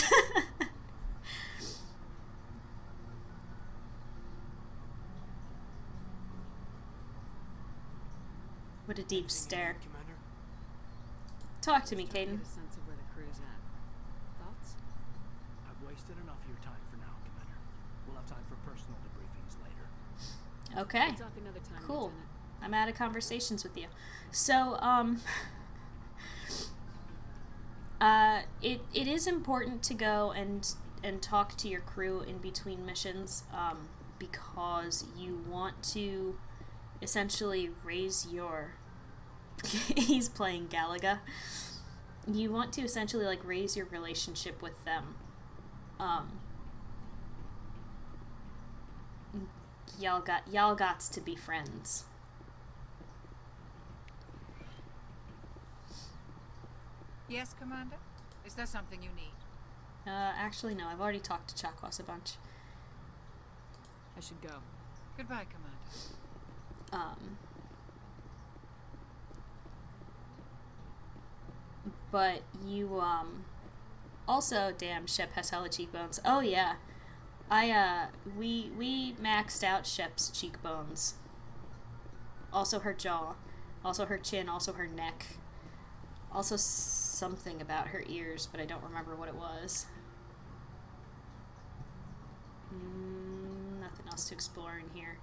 What a deep stare. Talk to me, Caden. Get a sense of where the crew's at. Thoughts? I've wasted enough of your time for now, Commander. We'll have time for personal debriefings later. Okay. We'll talk another time, Cool. Lieutenant. I'm out of conversations with you. So, it is important to go and talk to your crew in between missions, because you want to essentially raise your he's playing Galaga. You want to essentially, like, raise your relationship with them. Y'all gots to be friends. Yes, Commander? Is there something you need? Actually, no. I've already talked to Chakwas a bunch. I should go. Goodbye, Commander. But you, also, damn, Shep has hella cheekbones. Oh, yeah. We maxed out Shep's cheekbones. Also her jaw. Also her chin. Also her neck. Also something about her ears, but I don't remember what it was. Nothing else to explore in here.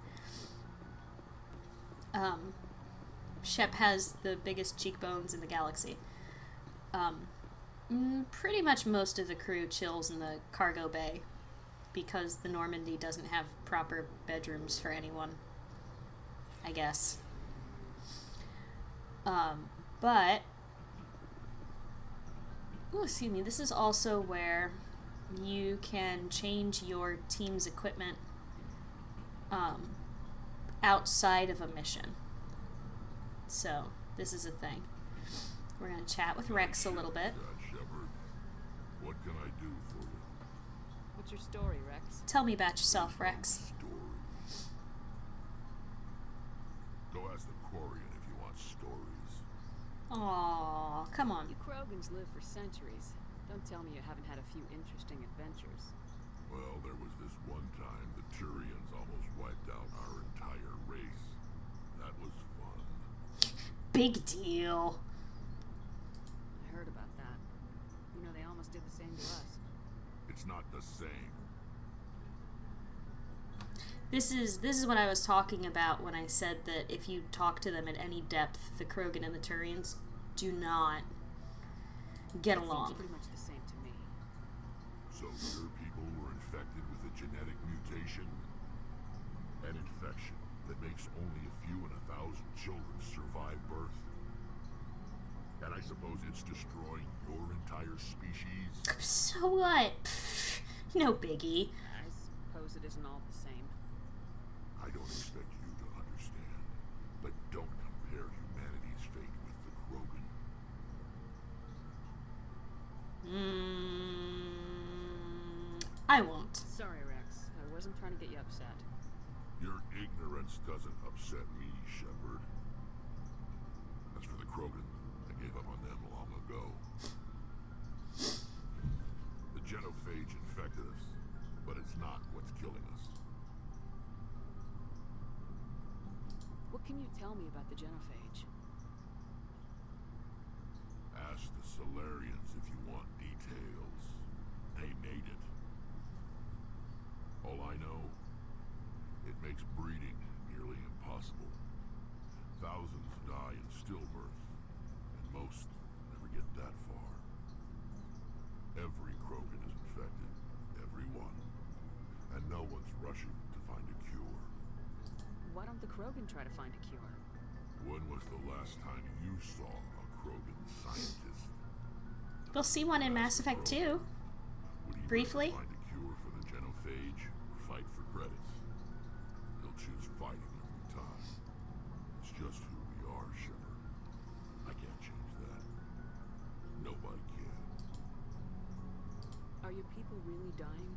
Shep has the biggest cheekbones in the galaxy. Pretty much most of the crew chills in the cargo bay because the Normandy doesn't have proper bedrooms for anyone, I guess. But ooh, excuse me, this is also where you can change your team's equipment outside of a mission. So, this is a thing. We're going to chat with Rex a little bit. Shepard, what can I do for you? What's your story, Rex? Tell me about yourself, Rex. Go ask the Quarian if you want stories. Aww, come on. You Krogans live for centuries. Don't tell me you haven't had a few interesting adventures. Well, there was this one time the Turians almost wiped out our entire race. That was fun. Big deal. I heard about that. You know, they almost did the same to us. It's not the same. This is what I was talking about when I said that if you talk to them at any depth, the Krogan and the Turians do not get along. Seems pretty much the same to me. So your people were infected with a genetic mutation? An infection that makes only a few in 1,000 children survive birth? And I suppose it's destroying your entire species? So what? Pfft, no biggie. I suppose it isn't all the same. I don't expect you to understand, but don't compare humanity's fate with the Krogan. I won't. Sorry, Rex. I wasn't trying to get you upset. Your ignorance doesn't upset me, Shepard. As for the Krogan, I gave up on them long ago. The genophage infected us, but it's not what's killing us. What can you tell me about the genophage? Ask the Solarians if you want details. They made it. All I know, it makes breeding nearly impossible. Thousands die in stillbirth, and most never get that far. Every Krogan is infected, every one. And no one's rushing to find a cure. Why don't the Krogan try to find a cure? When was the last time you saw a Krogan scientist? We'll see one in Mass Effect 2. Briefly. Find a cure for the genophage or fight for credits. They'll choose fighting every time. It's just who we are, Shepard. I can't change that. Nobody can. Are your people really dying?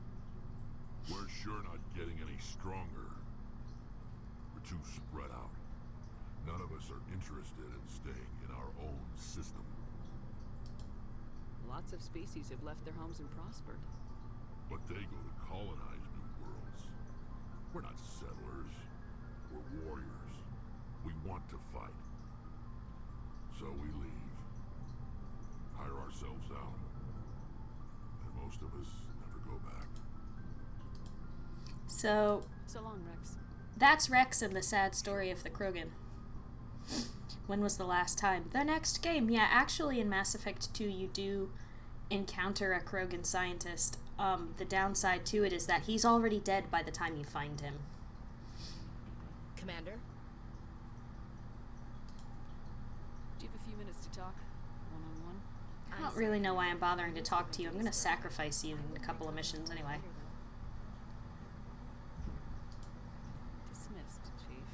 We're sure not getting any stronger. We're too spread out. None of us are interested in staying in our own system. Lots of species have left their homes and prospered. But they go to colonize new worlds. We're not settlers. We're warriors. We want to fight. So we leave. Hire ourselves out. And most of us never go back. So long, Rex. That's Rex and the sad story of the Krogan. When was the last time? The next game. Yeah, actually in Mass Effect 2 you do encounter a Krogan scientist. The downside to it is that he's already dead by the time you find him. Commander? Do you have a few minutes to talk? One-on-one? I don't really know why I'm bothering to talk to you. I'm going to sacrifice you in a couple of missions anyway. Dismissed, Chief.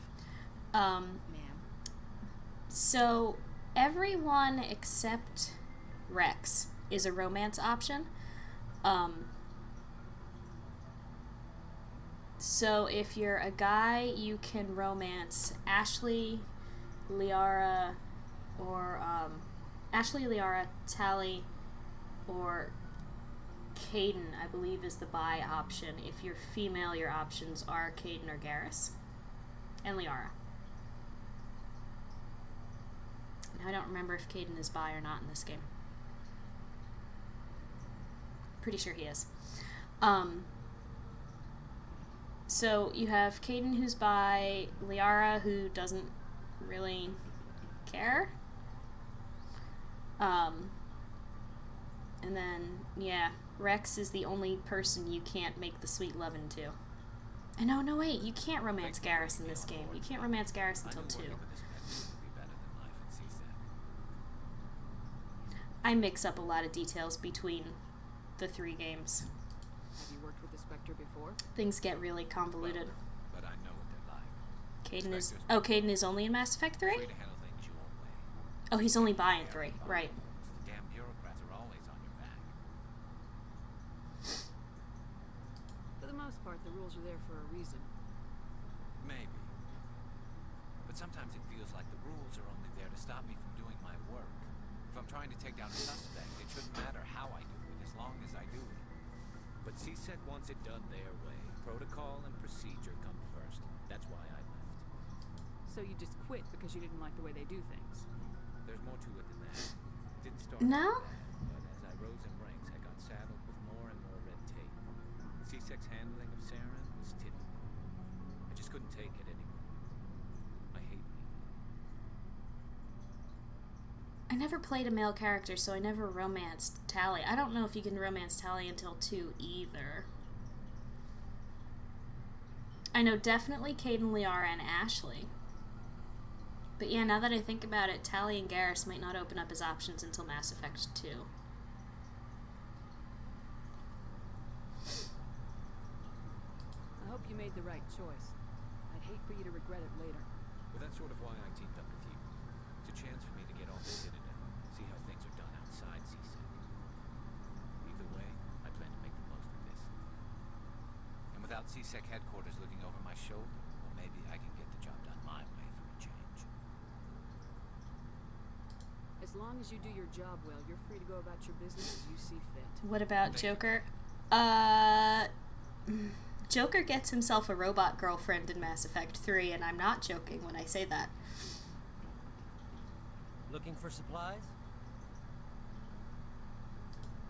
Ma'am. So, everyone except Rex is a romance option. So if you're a guy, you can romance Ashley, Liara, or Ashley, Liara, Tali, or Kaidan, I believe, is the bi option. If you're female, your options are Kaidan or Garrus, and Liara. Now I don't remember if Kaidan is bi or not in this game. Pretty sure he is. So you have Kaidan who's bi, Liara who doesn't really care. And then, yeah, Rex is the only person you can't make the sweet lovin' to. And no, wait, you can't romance Garrus in this game. You can't romance Garrus until 2. I mix up a lot of details between the 3 games. Have you worked with the Spectre before? Things get really convoluted. But I know what they're like. Kaidan is only in Mass Effect 3? Oh, he's only bi in 3, right. The damn bureaucrats are always on your back. For the most part, the rules are there for a reason. Maybe. But sometimes it feels like the rules are only there to stop me from doing my work. If I'm trying to take down a suspect, it shouldn't matter how I do it, as long as I do it. But CSEC wants it done their way. Protocol and procedure come first. That's why I left. So you just quit because you didn't like the way they do things? There's more to it than that. It didn't start No? like that, but as I rose in ranks, I got saddled with more and more red tape. CSEC's handling of Saren was tipping. I just couldn't take it anymore. I hate me. I never played a male character, so I never romanced Tali. I don't know if you can romance Tali until 2 either. I know definitely Kaidan, Liara, and Ashley. But yeah, now that I think about it, Tali and Garrus might not open up as options until Mass Effect 2. I hope you made the right choice. I'd hate for you to regret it later. But that's sort of why I teamed up with you. It's a chance for me to get off the Citadel, see how things are done outside CSEC. Either way, I plan to make the most of this. And without CSEC headquarters looking over my shoulder, well, maybe I can get the job done my way for a change. As long as you do your job well, you're free to go about your business as you see fit. What about Joker? Joker gets himself a robot girlfriend in Mass Effect 3, and I'm not joking when I say that. Looking for supplies?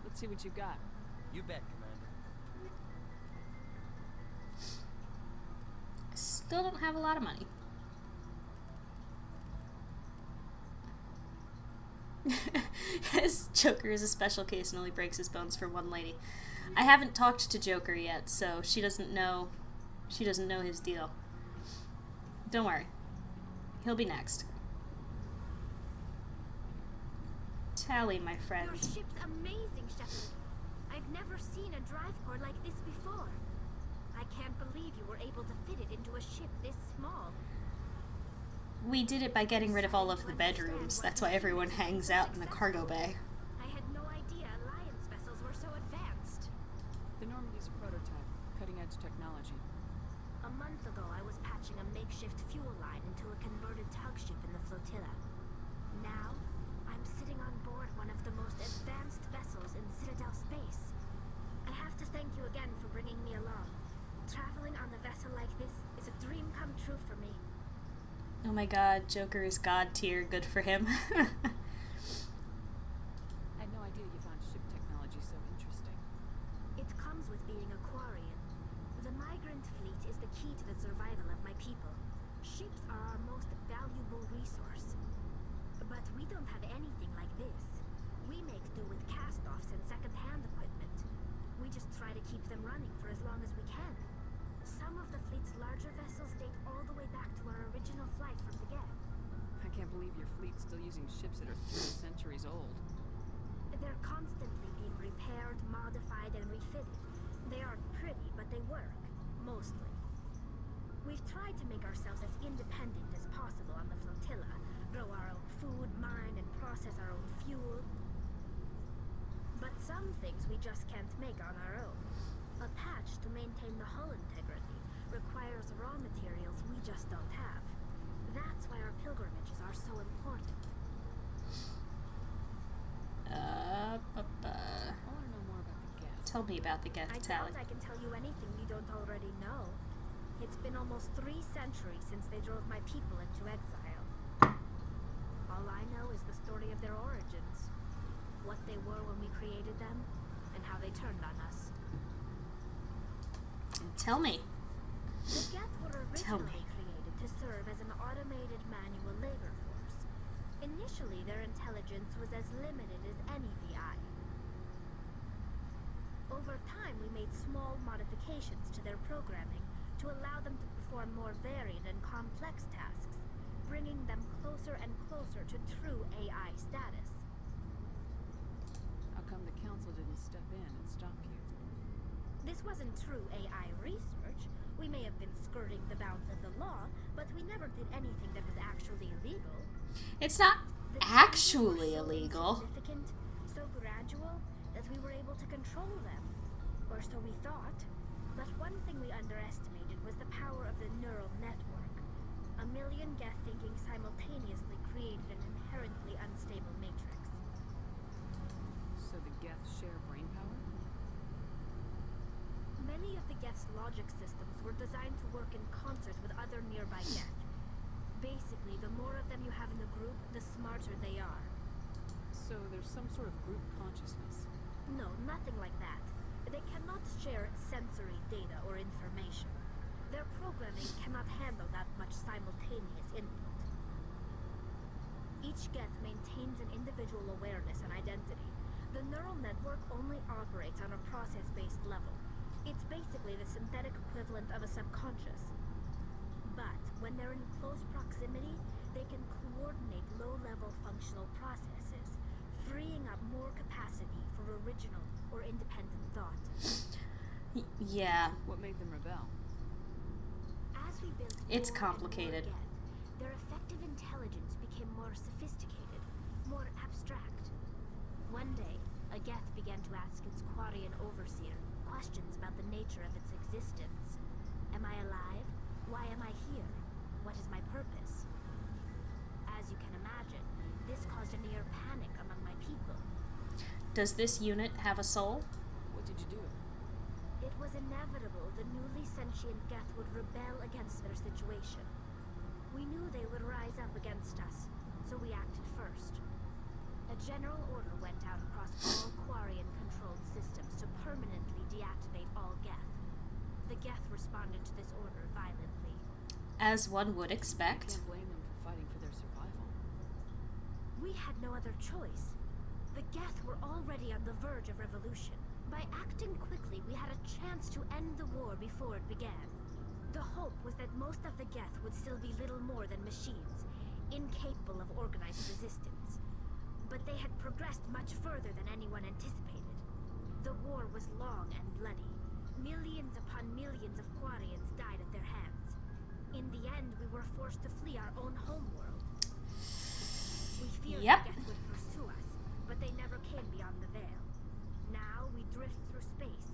Let's see what you've got. You bet, Commander. still don't have a lot of money. His Joker is a special case and only breaks his bones for one lady. I haven't talked to Joker yet, so she doesn't know his deal. Don't worry. He'll be next. Tally, my friend. Your ship's amazing, Shepard. I've never seen a drive core like this before. I can't believe you were able to fit it into a ship this small. We did it by getting rid of all of the bedrooms. That's why everyone hangs out in the cargo bay. I had no idea Alliance vessels were so advanced. The Normandy's a prototype, cutting-edge technology. A month ago, I was patching a makeshift fuel line into a converted tug ship in the flotilla. Now, I'm sitting on board one of the most advanced vessels in Citadel space. I have to thank you again for bringing me along. Traveling on a vessel like this is a dream come true for me. Oh my god, Joker is god tier. Good for him. I had no idea you found ship technology so interesting. It comes with being a Quarian. The migrant fleet is the key to the survival of my people. Ships are our most valuable resource. But we don't have anything like this. We make do with cast-offs and second-hand equipment. We just try to keep them running for as long as we can. Some of the fleet's larger vessels date all the way back to our original flight from the Geth. I can't believe your fleet's still using ships that are 3 centuries old. They're constantly being repaired, modified, and refitted. They aren't pretty, but they work. Mostly. We've tried to make ourselves as independent as possible on the flotilla. Grow our own food, mine, and process our own fuel. But some things we just can't make on our own. A patch to maintain the hull integrity requires raw materials we just don't have. That's why our pilgrimages are so important. I want to know more about the Geth. Tell me about the Geth, I Tally. doubt I can tell you anything you don't already know. It's been almost 3 centuries since they drove my people into exile. All I know is the story of their origins. What they were when we created them, and how they turned on us. Tell me. The Geth were originally created to serve as an automated manual labor force. Initially, their intelligence was as limited as any VI. Over time, we made small modifications to their programming to allow them to perform more varied and complex tasks, bringing them closer and closer to true AI status. How come the Council didn't step in and stop you? This wasn't true AI research. We may have been skirting the bounds of the law, but we never did anything that was actually illegal. It's not actually illegal. Significant, so gradual that we were able to control them, or so we thought. But one thing we underestimated was the power of the neural network. 1 million Geth thinking simultaneously created an inherently unstable matrix. So the Geth share brain power? Many of the Geth's logic systems were designed to work in concert with other nearby Geth. Basically, the more of them you have in the group, the smarter they are. So there's some sort of group consciousness? No, nothing like that. They cannot share sensory data or information. Their programming cannot handle that much simultaneous input. Each Geth maintains an individual awareness and identity. The neural network only operates on a process-based level. It's basically the synthetic equivalent of a subconscious. But when they're in close proximity, they can coordinate low-level functional processes, freeing up more capacity for original or independent thought. Yeah. What made them rebel? As we built It's more complicated. and more Geth, their effective intelligence became more sophisticated, more abstract. One day, a Geth began to ask its Quarian overseer questions about the nature of its existence. Am I alive? Why am I here? What is my purpose? As you can imagine, this caused a near panic among my people. Does this unit have a soul? What did you do? It was inevitable the newly sentient Geth would rebel against their situation. We knew they would rise up against us, so we acted first. A general order went out across all Quarian-controlled systems to permanently deactivate all Geth. The Geth responded to this order violently. as one would I expect. can't blame them for fighting for their survival. We had no other choice. The Geth were already on the verge of revolution. By acting quickly, we had a chance to end the war before it began. The hope was that most of the Geth would still be little more than machines, incapable of organized resistance. But they had progressed much further than anyone anticipated. The war was long and bloody. Millions upon millions of Quarians died at their hands. In the end, we were forced to flee our own homeworld. We feared the Geth would pursue us, but they never came beyond the veil. Now we drift through space,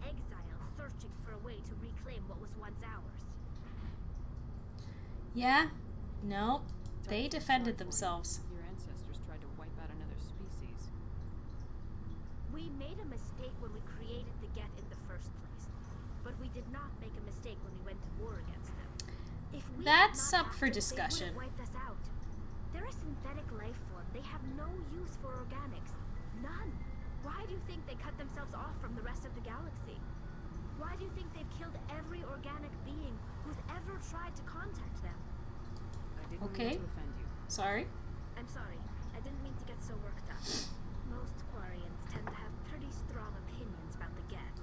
exile, searching for a way to reclaim what was once ours. Yeah? No. They defended themselves. Your ancestors tried to wipe out another species. We made a mistake when we created the Geth in the first place, but we did not make a mistake when we went to war against them. If we That's had not up for acted, discussion. They would have wiped us out. They're a synthetic life form. They have no use for organics. None. Why do you think they cut themselves off from the rest of the galaxy? Why do you think they've killed every organic being who's ever tried to contact them? I didn't Okay. mean to offend you. Sorry. I'm sorry. I didn't mean to get so worked up. Most Quarians tend to have pretty strong opinions about the Geth.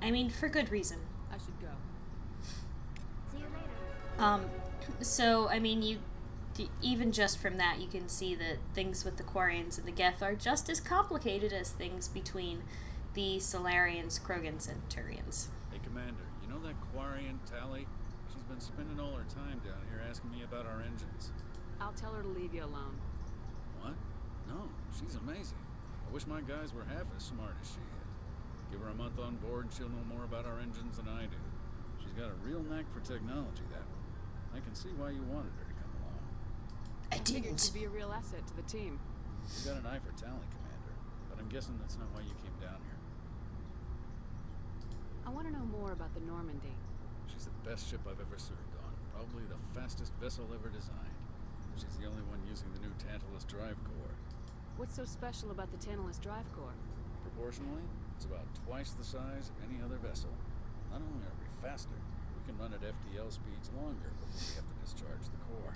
I mean, for good reason. I should go. See you later. So, I mean, even just from that, you can see that things with the Quarians and the Geth are just as complicated as things between the Solarians, Krogans, and Turians. Hey, Commander, you know that Quarian Tally? She's been spending all her time down here asking me about our engines. I'll tell her to leave you alone. What? No, she's amazing. I wish my guys were half as smart as she is. Give her a month on board and she'll know more about our engines than I do. She's got a real knack for technology, that one. I can see why you wanted her to come along. I figured didn't. she'd be a real asset to the team. You got an eye for talent, Commander, but I'm guessing that's not why you came down here. I want to know more about the Normandy. She's the best ship I've ever served on. Probably the fastest vessel ever designed. She's the only one using the new Tantalus drive core. What's so special about the Tantalus drive core? Proportionally, it's about twice the size of any other vessel. Not only are we faster, we can run at FTL speeds longer before we have to discharge the core.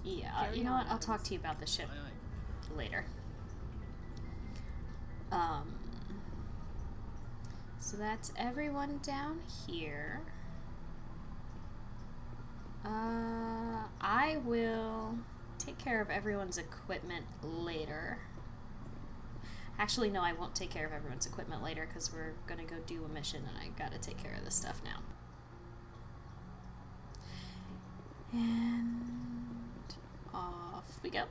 Yeah, you know what? I'll talk to you about the ship later. So that's everyone down here. I will take care of everyone's equipment later. Actually, no, I won't take care of everyone's equipment later because we're gonna go do a mission and I gotta take care of this stuff now. And off we go.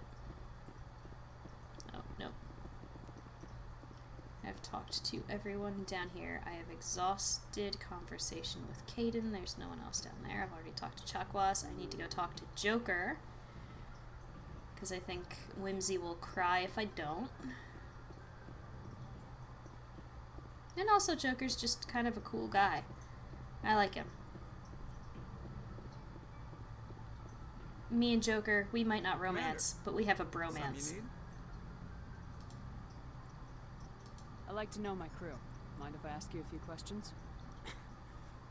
Oh, no. I've talked to everyone down here. I have exhausted conversation with Caden. There's no one else down there. I've already talked to Chakwas. I need to go talk to Joker. Because I think Whimsy will cry if I don't. And also Joker's just kind of a cool guy. I like him. Me and Joker, we might not romance, but we have a bromance. I'd like to know my crew. Mind if I ask you a few questions?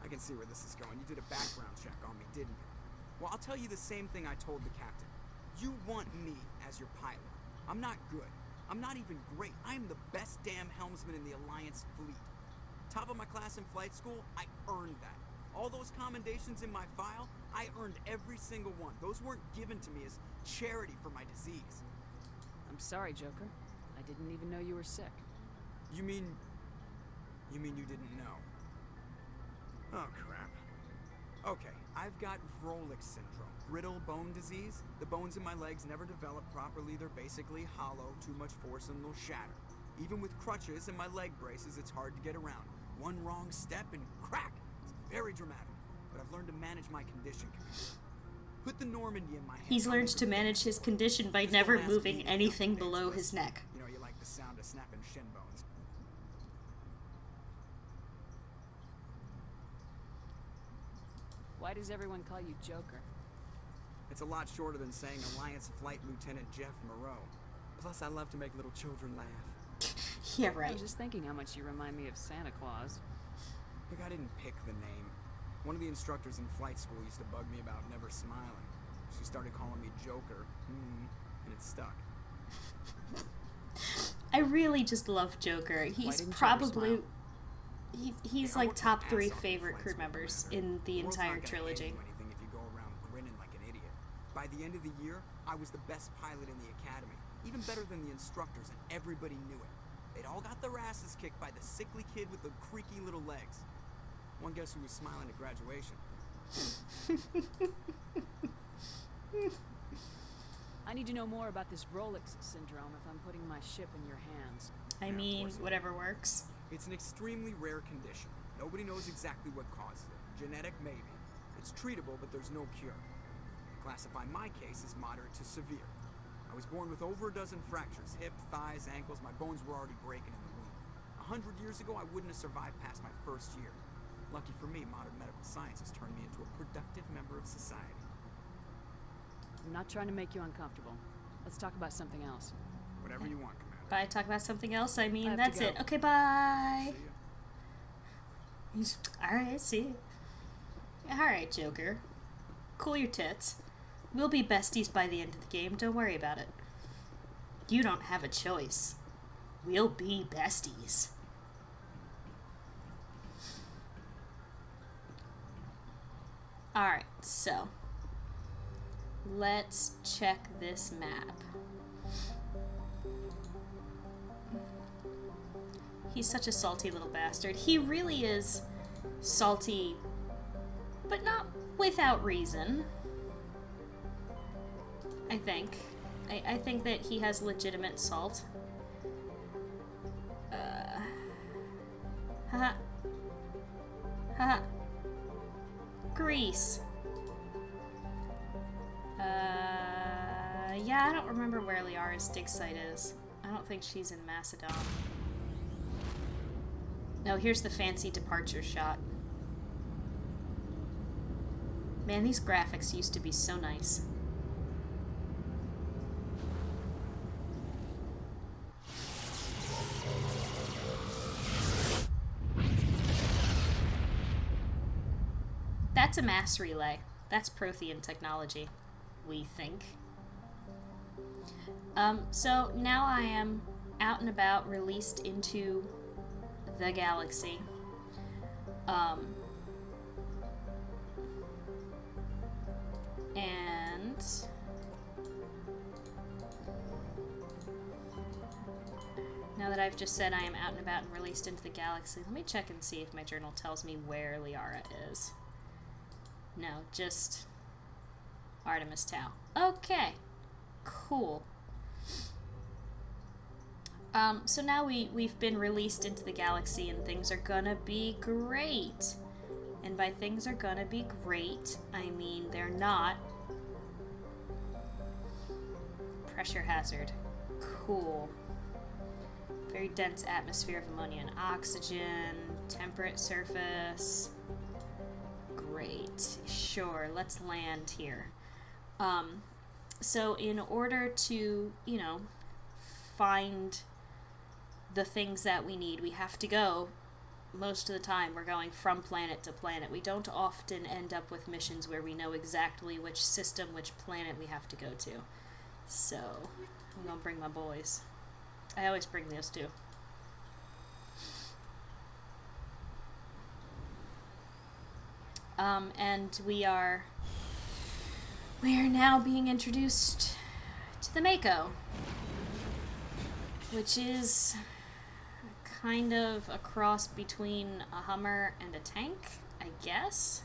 I can see where this is going. You did a background check on me, didn't you? Well, I'll tell you the same thing I told the captain. You want me as your pilot. I'm not good. I'm not even great. I am the best damn helmsman in the Alliance fleet. Top of my class in flight school, I earned that. All those commendations in my file, I earned every single one. Those weren't given to me as charity for my disease. I'm sorry, Joker. I didn't even know you were sick. You mean you didn't know? Oh, crap. Okay, I've got Vrolik syndrome, brittle bone disease. The bones in my legs never develop properly. They're basically hollow, too much force and they'll shatter. Even with crutches and my leg braces, it's hard to get around. One wrong step and crack. It's very dramatic, but I've learned to manage my condition. Put the Normandy in my hand. He's learned to manage his condition by never moving anything below his neck. You know, you like the sound of snapping shin bones. Why does everyone call you Joker? It's a lot shorter than saying Alliance Flight Lieutenant Jeff Moreau. Plus, I love to make little children laugh. Yeah, right. I was just thinking how much you remind me of Santa Claus. Look, I didn't pick the name. One of the instructors in flight school used to bug me about never smiling. She started calling me Joker, and it stuck. I really just love Joker. He's probably... He's like top 3 favorite crew members in the entire trilogy. If you go around grinning like an idiot. By the end of the year, I was the best pilot in the academy. Even better than the instructors, and everybody knew it. They'd all got their asses kicked by the sickly kid with the creaky little legs. One guess who was smiling at graduation. I need to know more about this Rolex syndrome if I'm putting my ship in your hands. I mean, whatever works. It's an extremely rare condition. Nobody knows exactly what causes it. Genetic, maybe. It's treatable, but there's no cure. I classify my case as moderate to severe. I was born with over a dozen fractures. Hip, thighs, ankles. My bones were already breaking in the womb. 100 years ago, I wouldn't have survived past my first year. Lucky for me, modern medical science has turned me into a productive member of society. I'm not trying to make you uncomfortable. Let's talk about something else. Whatever you want, Commander. By talk about something else, I mean, I have that's to go. it. Okay, bye. Alright, see ya. Alright, Joker. Cool your tits. We'll be besties by the end of the game, don't worry about it. You don't have a choice. We'll be besties. Alright, so let's check this map. He's such a salty little bastard. He really is salty, but not without reason. I think. I think that he has legitimate salt. Haha. Haha. Greece. Yeah, I don't remember where Liara's dig site is. I don't think she's in Macedon. No, here's the fancy departure shot. Man, these graphics used to be so nice. That's a mass relay. That's Prothean technology, we think. So now I am out and about, released into the galaxy. And now that I've just said I am out and about and released into the galaxy, let me check and see if my journal tells me where Liara is. No, just Artemis Tau. Okay, cool. So now we've been released into the galaxy and things are gonna be great. And by things are gonna be great, I mean they're not. Pressure hazard. Cool. Very dense atmosphere of ammonia and oxygen. Temperate surface. Great. Sure, let's land here. So in order to, you know, find the things that we need, we have to go, most of the time, we're going from planet to planet. We don't often end up with missions where we know exactly which system, which planet we have to go to. So, I'm gonna bring my boys. I always bring those two. And we are now being introduced to the Mako, which is kind of a cross between a Hummer and a tank, I guess.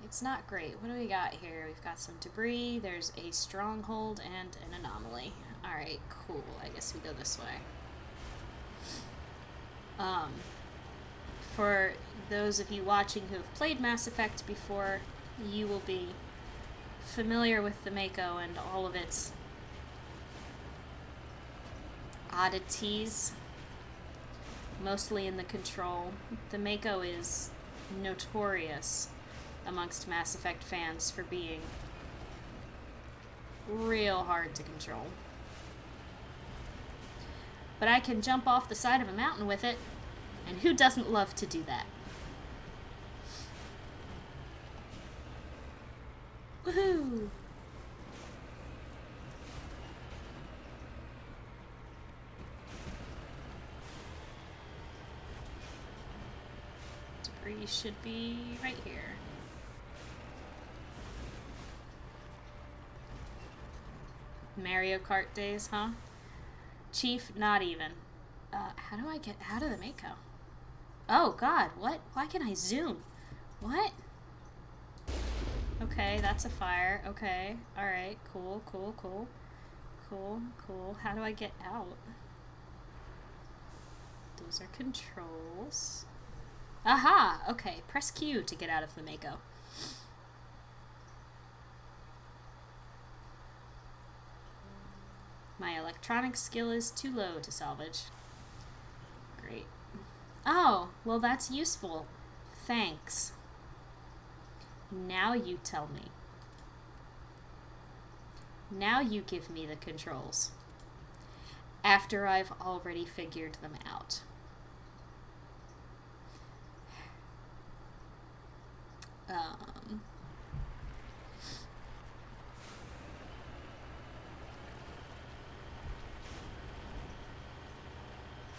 It's not great. What do we got here? We've got some debris, there's a stronghold, and an anomaly. Alright, cool. I guess we go this way. For those of you watching who have played Mass Effect before, you will be familiar with the Mako and all of its oddities, mostly in the control. The Mako is notorious amongst Mass Effect fans for being real hard to control. But I can jump off the side of a mountain with it, And who doesn't love to do that? Woohoo! Debris should be right here. Mario Kart days, huh? Chief, not even. How do I get out of the Mako? Oh god, what? Why can I zoom? What? Okay, that's a fire. Okay, alright, cool, cool, cool. Cool, cool. How do I get out? Those are controls. Aha! Okay, press Q to get out of the Mako. My electronic skill is too low to salvage. Great. Oh, well that's useful. Thanks. Now you tell me. Now you give me the controls. After I've already figured them out.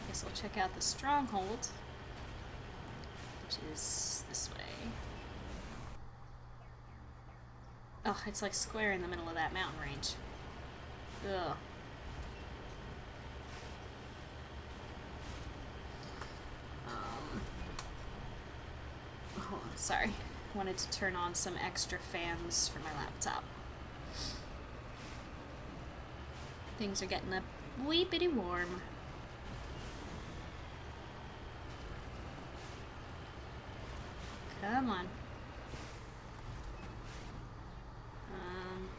Guess I'll check out the stronghold, which is this way. Oh, it's like square in the middle of that mountain range. Ugh. Oh, sorry. Wanted to turn on some extra fans for my laptop. Things are getting a wee bitty warm. Come on.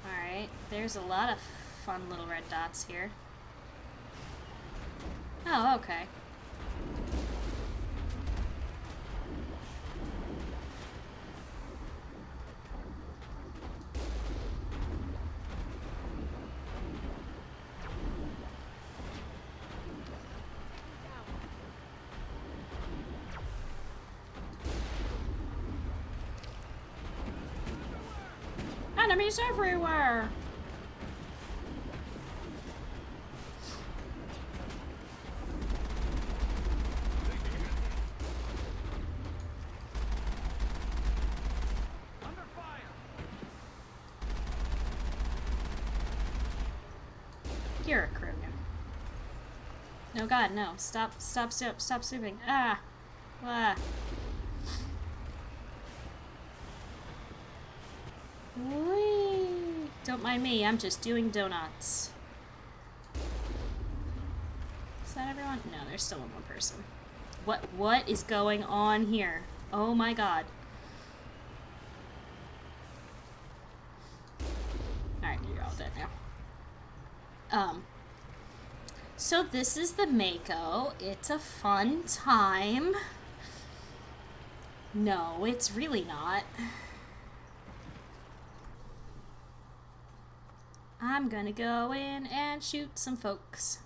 Alright. There's a lot of fun little red dots here. Oh, okay. Enemies everywhere! Under fire! You're a Krogan. No, God, no. Stop swooping. Ah! Ah! Whee! Don't mind me, I'm just doing donuts. Is that everyone? No, there's still one more person. What is going on here? Oh my god. Alright, you're all dead now. So this is the Mako. It's a fun time. No, it's really not. I'm gonna go in and shoot some folks.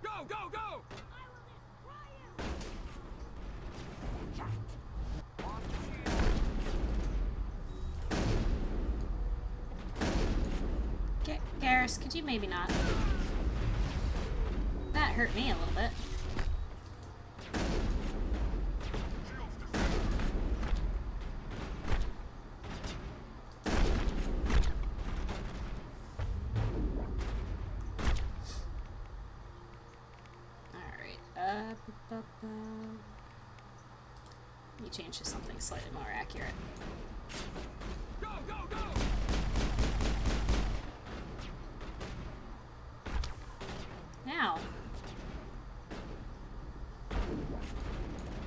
Go, go, go! Garrus, could you maybe not? That hurt me a little bit. Alright, let me change to something slightly more accurate. Go, go, go! Now.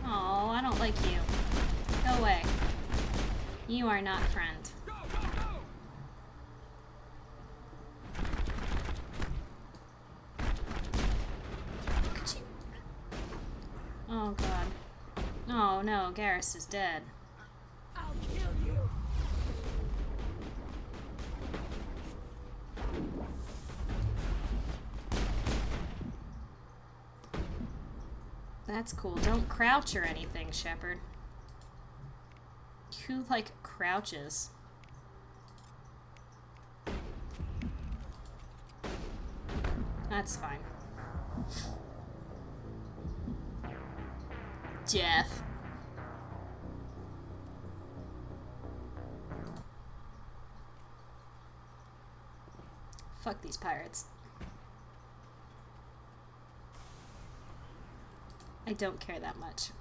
Oh, I don't like you. Go away. You are not friend. Go, go, go! Could you Oh no, Garrus is dead. I'll kill you. That's cool. Don't crouch or anything, Shepard. Who, like, crouches? That's fine. Death. Fuck these pirates. I don't care that much.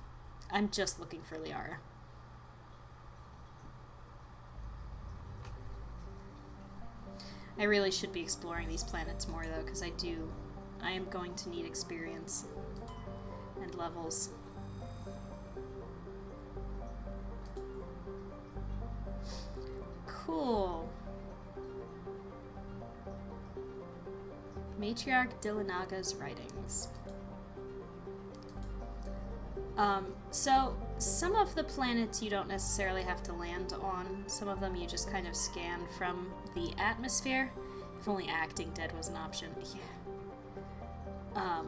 I'm just looking for Liara. I really should be exploring these planets more though, because I am going to need experience and levels. Cool. Matriarch Dillinaga's writings. So some of the planets you don't necessarily have to land on. Some of them you just kind of scan from the atmosphere. If only acting dead was an option. Yeah.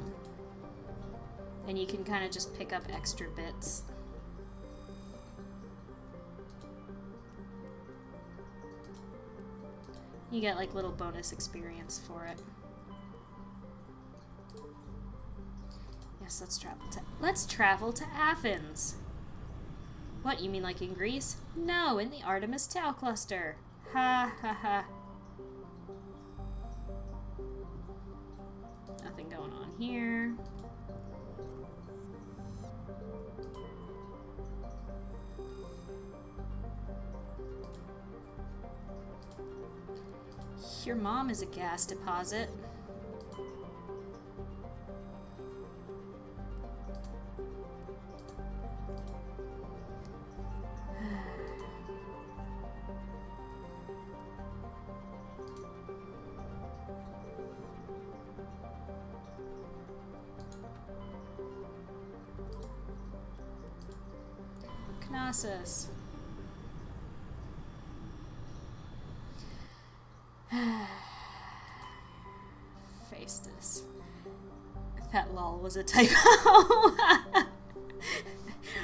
And you can kind of just pick up extra bits. You get like little bonus experience for it. Yes, let's travel to Athens. What, you mean like in Greece? No, in the Artemis Tau cluster. Ha ha ha. Nothing going on here. Your mom is a gas deposit. Knossos. Faceless. That lol was a typo.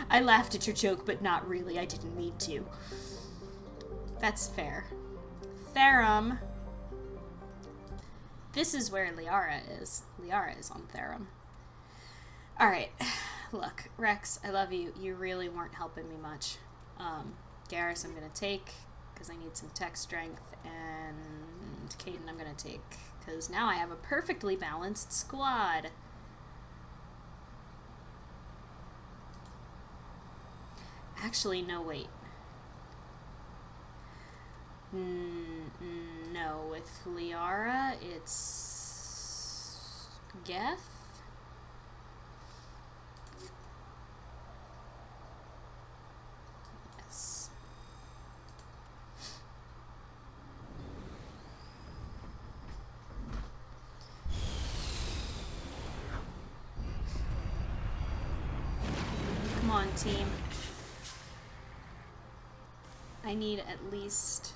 I laughed at your joke, but not really. I didn't mean to. That's fair. Therum. This is where Liara is. Liara is on Therum. Alright. Look, Rex, I love you. You really weren't helping me much. Garrus I'm gonna take, because I need some tech strength, and Caden I'm gonna take, because now I have a perfectly balanced squad. Actually, no, wait. No, with Liara, it's Geth? Yes. Come on, team. I need at least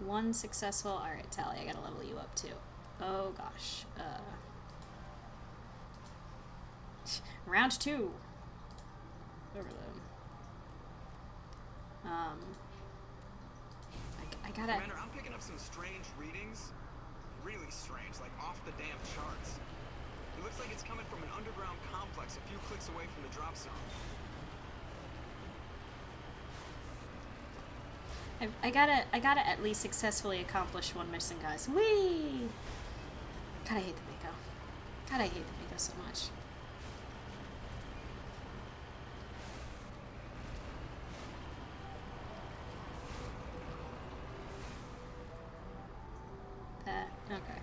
one successful... Alright, Tally, I gotta level you up too. Oh gosh. Round 2. Over them. I gotta... Commander, I'm picking up some strange readings. Really strange, like off the damn charts. It looks like it's coming from an underground complex a few clicks away from the drop zone. I gotta at least successfully accomplish one mission, guys. Whee! God, I hate the Mako. God, I hate the Mako so much. That, okay.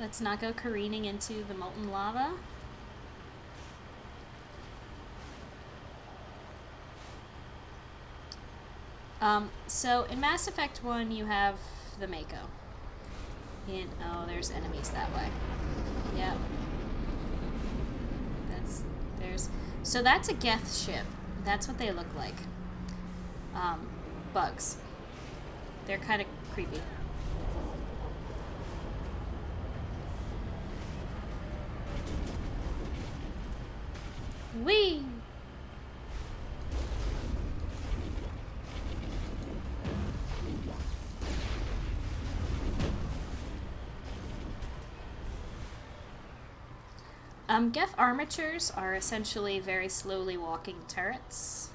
Let's not go careening into the molten lava. So in Mass Effect 1 you have the Mako. Oh, there's enemies that way. Yep. So that's a Geth ship. That's what they look like. Bugs. They're kind of creepy. Whee! Geth Armatures are essentially very slowly walking turrets.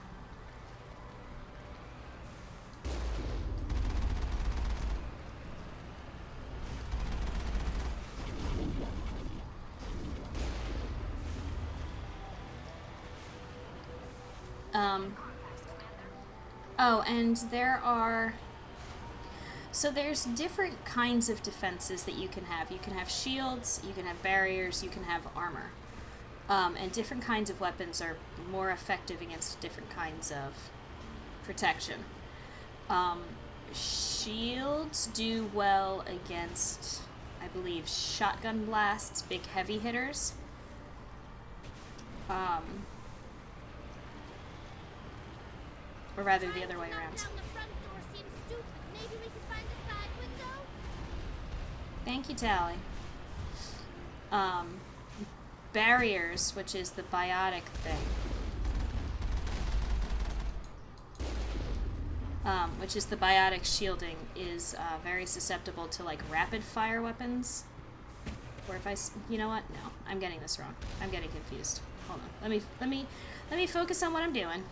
Oh, and there are... So there's different kinds of defenses that you can have. You can have shields, you can have barriers, you can have armor. And different kinds of weapons are more effective against different kinds of protection. Shields do well against, I believe, shotgun blasts, big heavy hitters. Or rather, the other way around. Thank you, Tally. Barriers, which is the biotic thing. Which is the biotic shielding, is very susceptible to like rapid fire weapons. Or if you know what? No, I'm getting this wrong. I'm getting confused. Hold on. Let me focus on what I'm doing.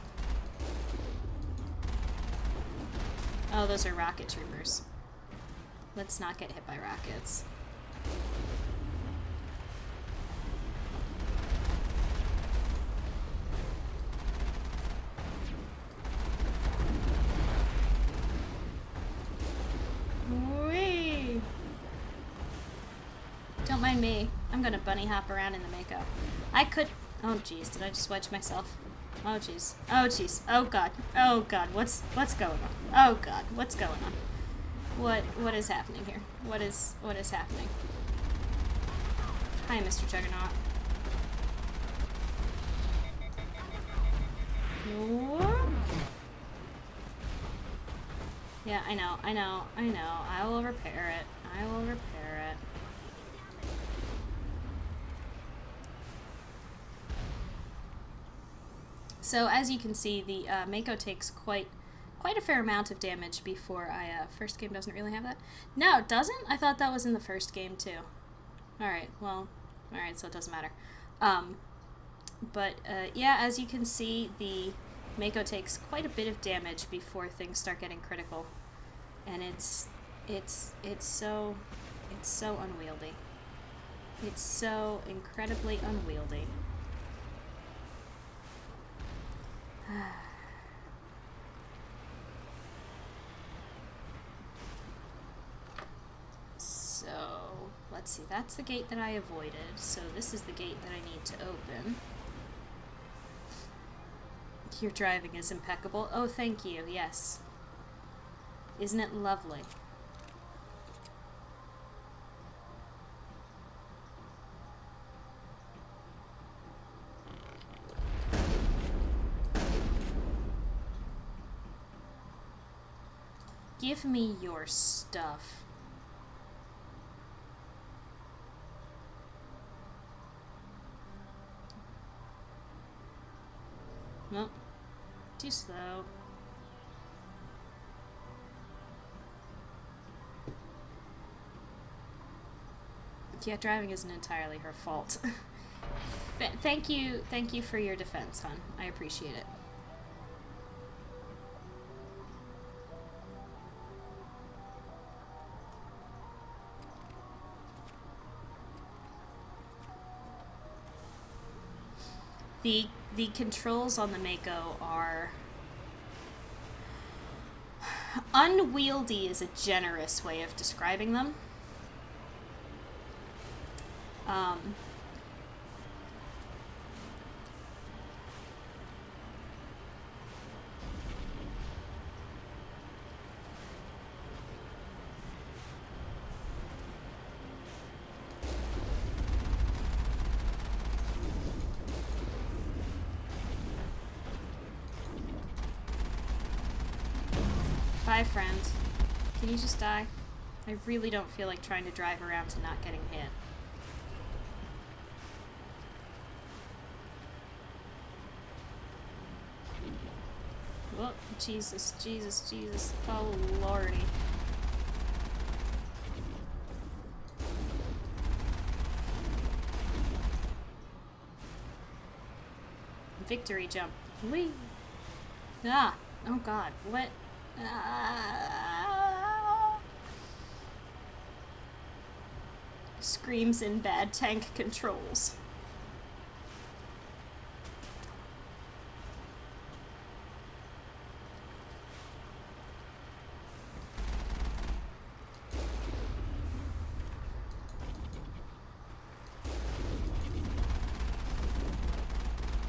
Oh, those are rocket troopers. Let's not get hit by rockets. Whee! Don't mind me. I'm gonna bunny hop around in the Mako. I could... Oh jeez, did I just wedge myself? Oh jeez. Oh jeez. Oh god. Oh god. What's going on? Oh god. What's going on? What is happening here? What is happening? Hi, Mr. Juggernaut. Whoa. Yeah, I know. I will repair it. So as you can see, the Mako takes quite a fair amount of damage before first game doesn't really have that. No, it doesn't? I thought that was in the first game too. Alright, well, alright, so it doesn't matter. Yeah, as you can see, the Mako takes quite a bit of damage before things start getting critical. And it's so unwieldy. It's so incredibly unwieldy. So, let's see, that's the gate that I avoided, so this is the gate that I need to open. Your driving is impeccable. Oh, thank you, yes. Isn't it lovely? Give me your stuff. Nope. Too slow. Yeah, driving isn't entirely her fault. Thank you for your defense, hon. I appreciate it. The controls on the Mako are... unwieldy is a generous way of describing them. Bye, friend. Can you just die? I really don't feel like trying to drive around to not getting hit. Oh, Jesus, Jesus, Jesus. Oh, lordy. Victory jump. Whee! Ah! Oh god, what? Ah. Screams in bad tank controls.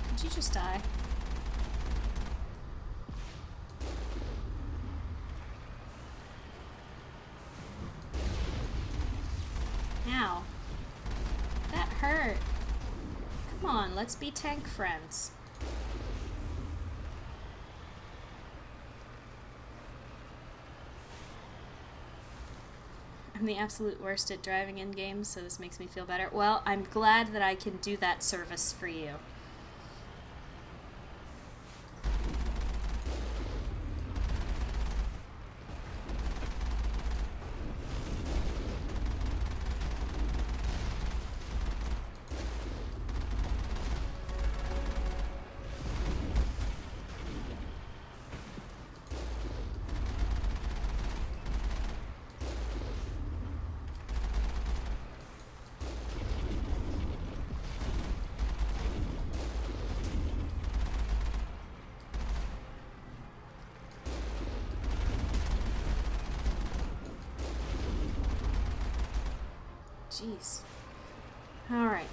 Could you just die? Ow. That hurt. Come on, let's be tank friends. I'm the absolute worst at driving in games, so this makes me feel better. Well, I'm glad that I can do that service for you. Jeez. Alright.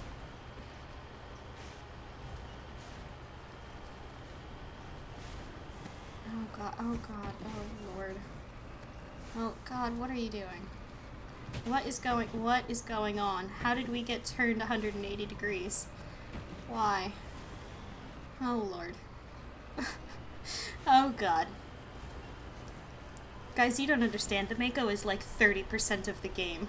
Oh god, oh god, oh lord. Oh god, what are you doing? What is going on? How did we get turned 180 degrees? Why? Oh lord. Oh god. Guys, you don't understand. The Mako is like 30% of the game.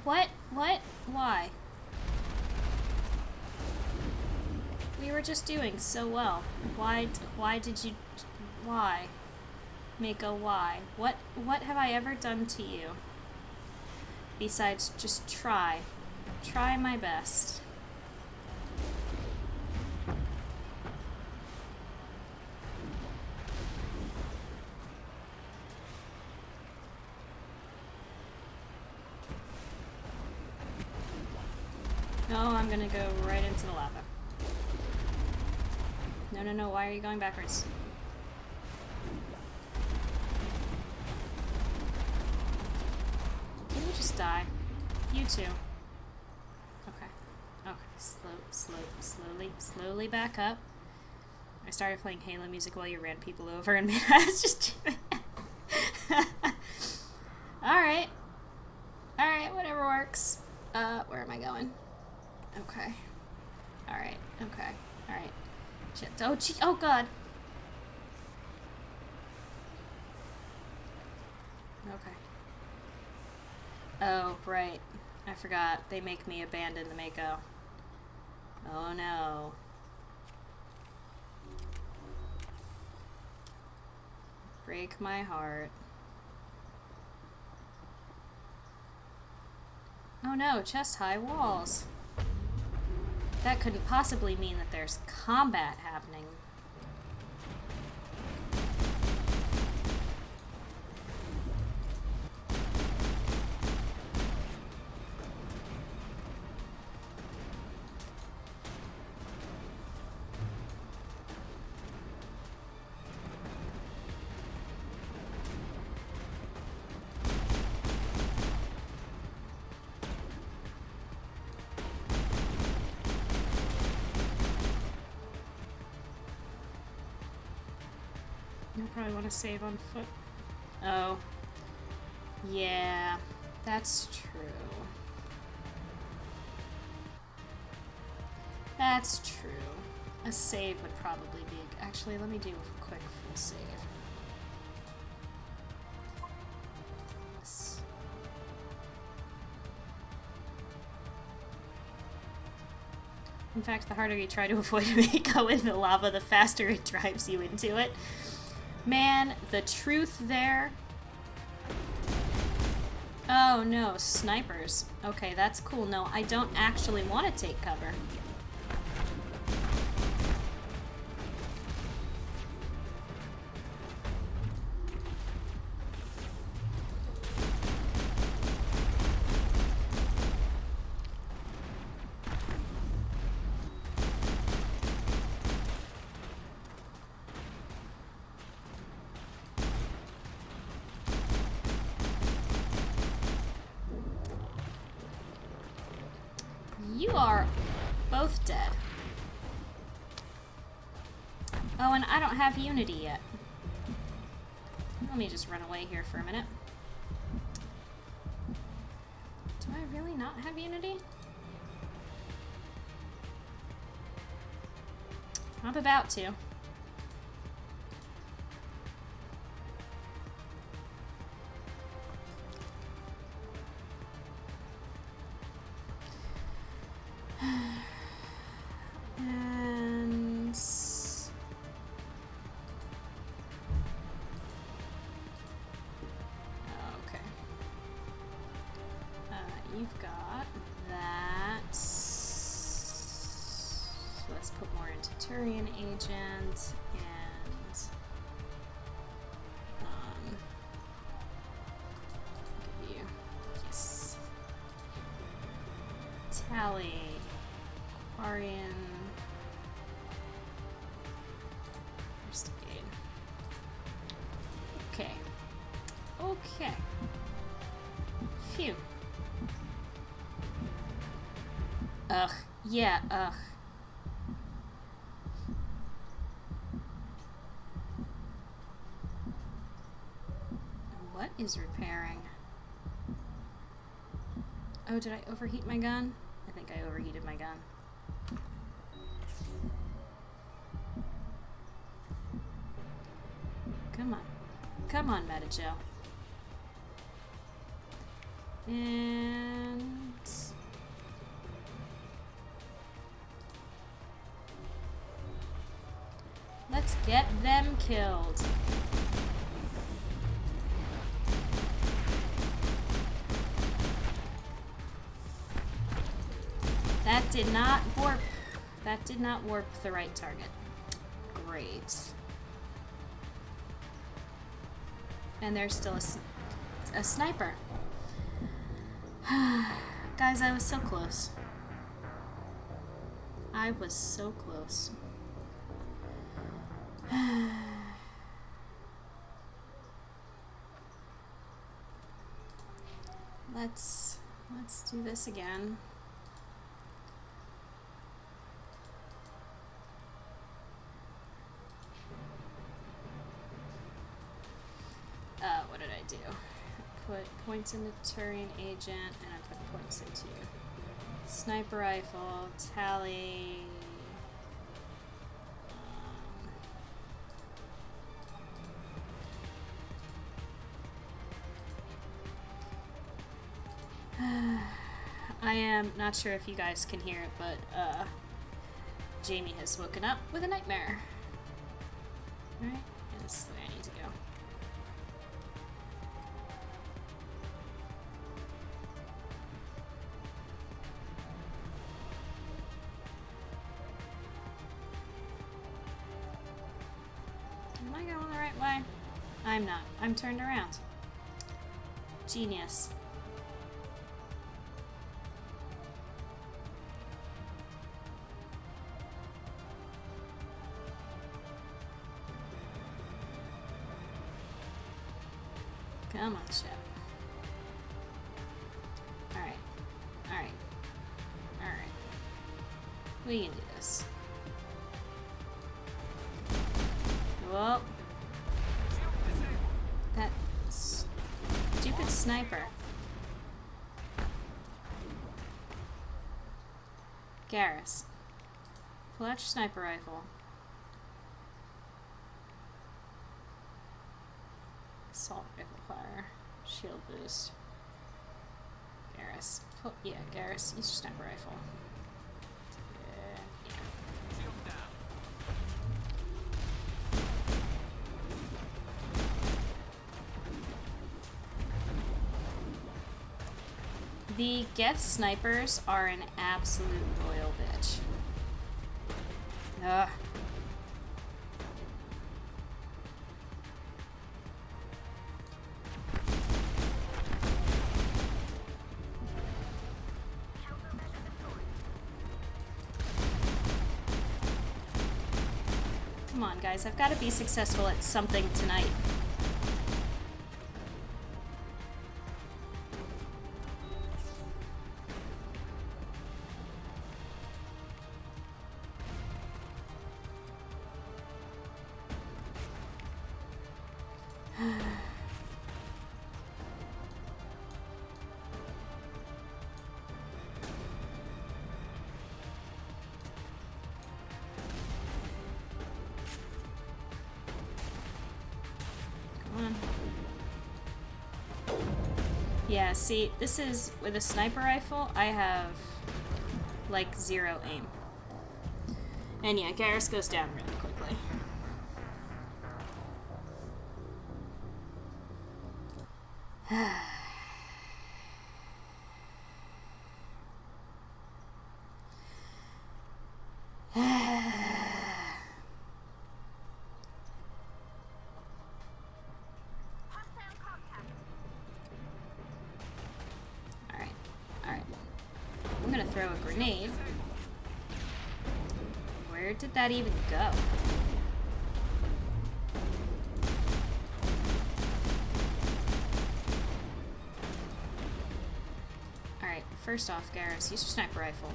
What? Why? We were just doing so well. Why did you... Why? Mako, why? What have I ever done to you? Besides just try. Try my best. No, I'm gonna go right into the lava. No, why are you going backwards? Can you just die? You too. Okay. Slowly back up. I started playing Halo music while you ran people over and I was just doing Alright, whatever works. Where am I going? Okay. Alright. Shit. Oh, gee. Oh, God. Okay. Oh, right. I forgot. They make me abandon the Mako. Oh no. Break my heart. Oh no, chest-high walls. That couldn't possibly mean that there's combat happening. You'll probably want to save on foot. Oh. Yeah, that's true. That's true. A save would probably be... Actually, let me do a quick full save. Yes. In fact, the harder you try to avoid Mako in the lava, the faster it drives you into it. Man, the truth there. Oh no, snipers. Okay, that's cool. No, I don't actually want to take cover. You are both dead. Oh, and I don't have Unity yet. Let me just run away here for a minute. Do I really not have Unity? I'm about to. And okay, you've got that. So let's put more into Turian agent and give you yes. Tally. Arian. First aid. Okay. Okay. Phew. Ugh. Yeah, ugh. What is repairing? Oh, did I overheat my gun? I think I overheated my gun. Come on. Come on, Metajo. And... let's get them killed. That did not warp. That did not warp the right target. Great. And there's still a sniper. Guys, I was so close. I was so close. Let's do this again. What did I do? Put points into Turian agent, and I put points into sniper rifle, tally. I am not sure if you guys can hear it, but Jamie has woken up with a nightmare. Alright, yeah, this is the way I need to go. Am I going the right way? I'm not. I'm turned around. Genius. Come on, Shep. Alright. Alright. Alright. We can do this. Whoa. That stupid sniper. Garrus. Pull out your sniper rifle. Assault rifle fire. Shield boost. Garrus. Yeah, Garrus. Use your sniper rifle. Yeah. The Geth snipers are an absolute royal bitch. Ugh. Come on, guys. I've got to be successful at something tonight. Yeah, see, this is, with a sniper rifle, I have, like, 0 aim. And yeah, Garrus goes down really quickly. Where did that even go? Alright, first off, Garrus, use your sniper rifle.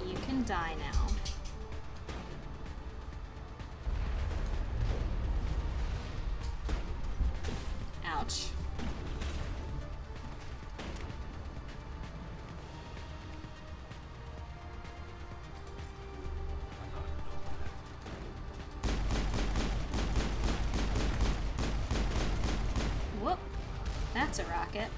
You can die now. Ouch. Whoop. That's a rocket.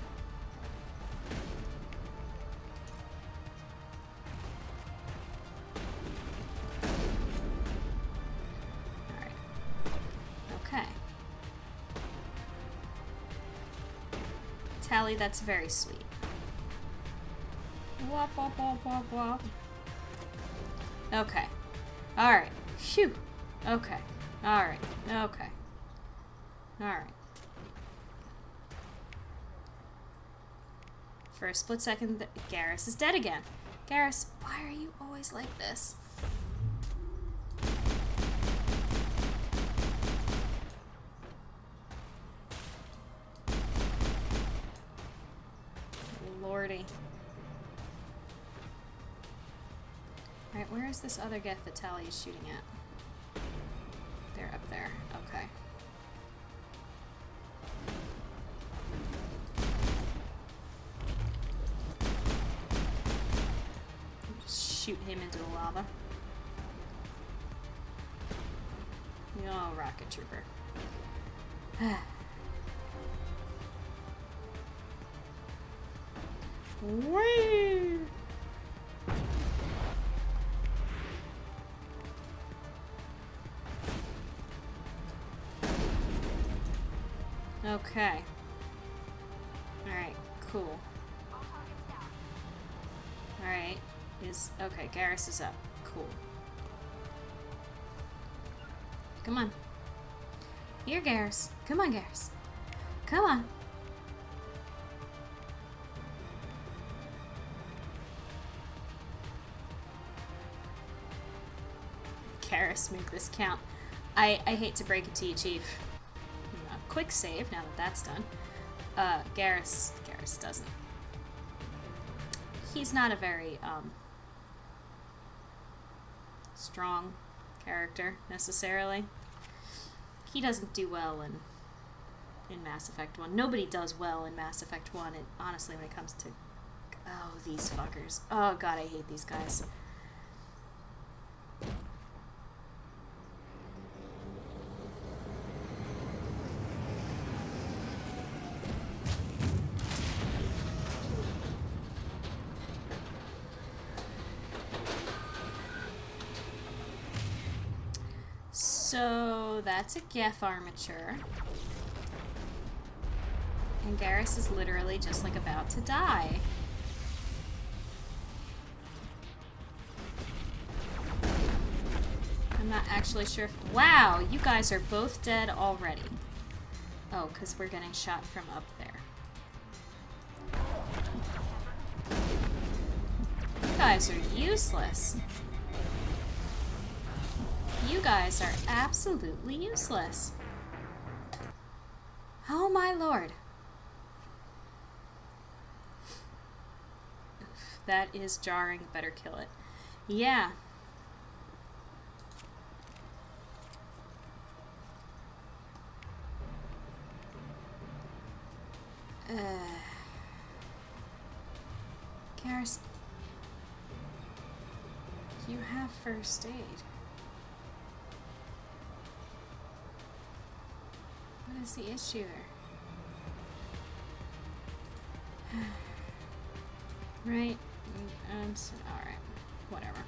Alright. Okay. Tally, that's very sweet. Wop, wop, wop, wop, wop. Okay. Alright. Phew. Okay. Alright. Okay. Alright. For a split second, Garrus is dead again. Garrus, why are you always like this? Lordy. Alright, where is this other Geth that Tally is shooting at? They're up there. Okay. Just shoot him into the lava. Oh, rocket trooper. Whee! Okay. Alright, cool. Alright. Okay, Garrus is up. Cool. Come on. Here, Garrus. Come on, Garrus. Come on. Garrus, make this count. I hate to break it to you, Chief. Quick save, now that that's done. Garrus doesn't. He's not a very, strong character, necessarily. He doesn't do well in Mass Effect 1. Nobody does well in Mass Effect 1, honestly, when it comes to... Oh, these fuckers. Oh, God, I hate these guys. So that's a Geth Armature. And Garrus is literally just like about to die. I'm not actually sure if... Wow, you guys are both dead already. Oh, because we're getting shot from up there. You guys are useless. You guys are absolutely useless. Oh my lord. Oof, that is jarring. Better kill it. Yeah. Garrus, you have first aid. What is the issue there? Right? Alright. Whatever.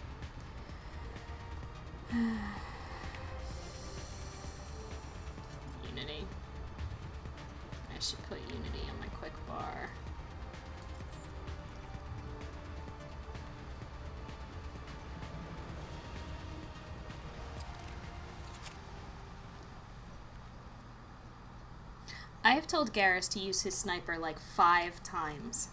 Unity. I should put Unity on my quick bar. I have told Garrus to use his sniper like 5 times.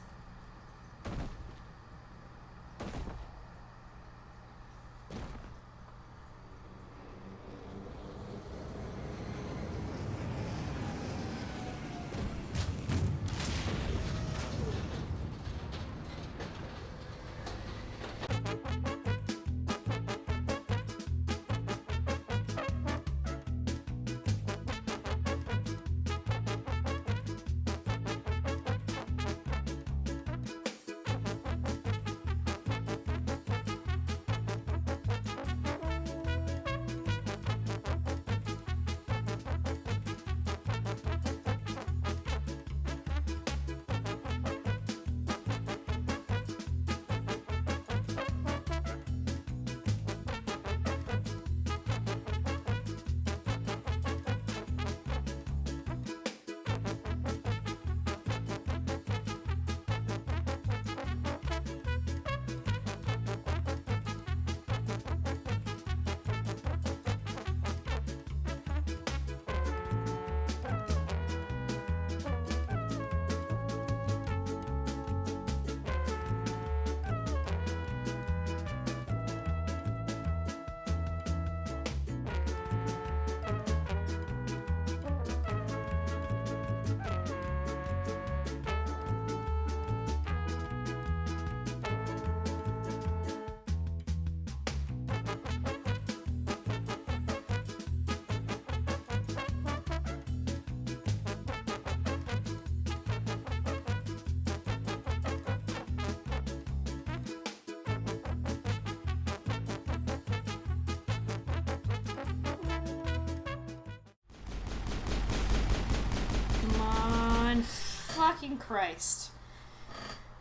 Fucking Christ.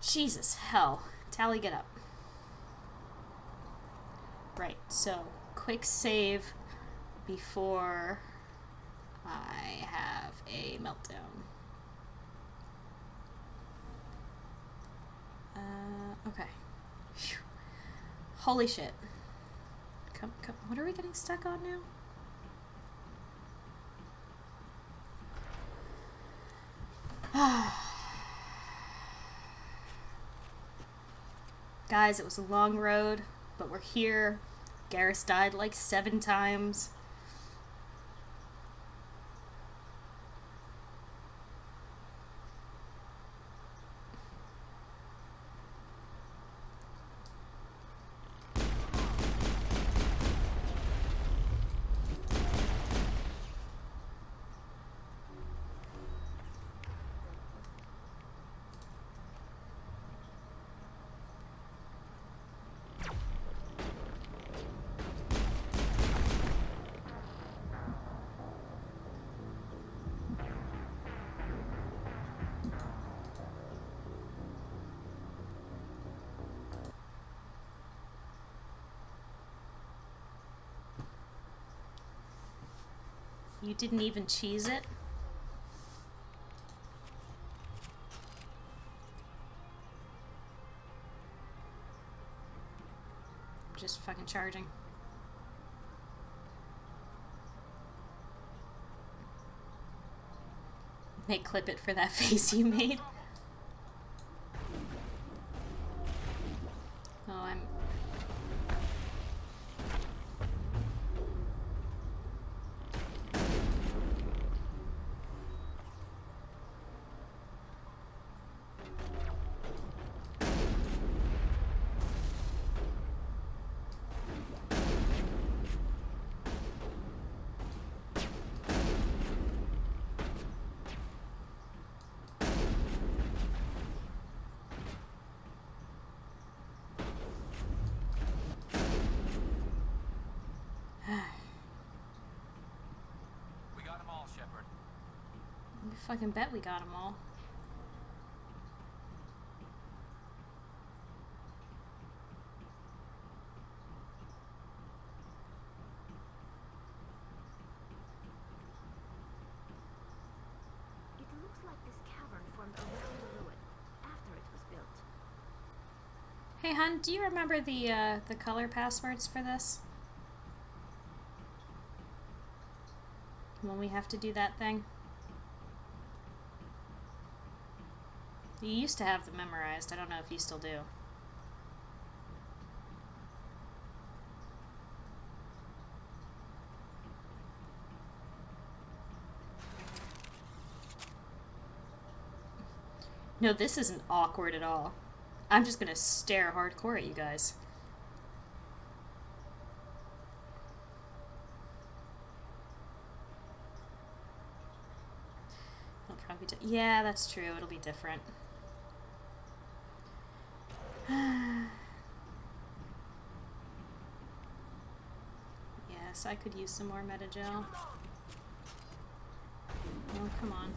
Jesus, hell. Tally, get up. Right, so quick save before I have a meltdown. Okay. Whew. Holy shit. Come, what are we getting stuck on now? Guys, it was a long road, but we're here. Garrus died like 7 times. You didn't even cheese it? Just fucking charging. May clip it for that face you made. Oh, I'm... fucking bet we got them all. It looks like this cavern formed around the ruin, after it was built. Hey, hun, do you remember the color passwords for this? When we have to do that thing? You used to have them memorized. I don't know if you still do. No, this isn't awkward at all. I'm just gonna stare hardcore at you guys. It'll probably yeah, that's true. It'll be different. Yes, I could use some more Metagel. Oh, come on.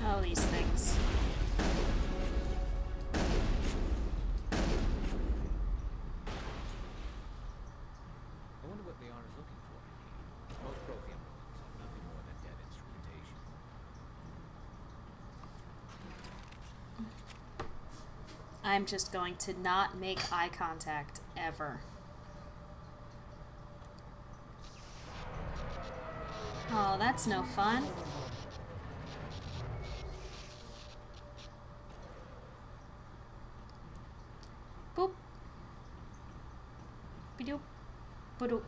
Oh, these things. I wonder what Leon is looking for in here. Most Prothean buildings have nothing more than dead instrumentation. I'm just going to not make eye contact ever. Oh, that's no fun. Boop. Bidoop. Badoop.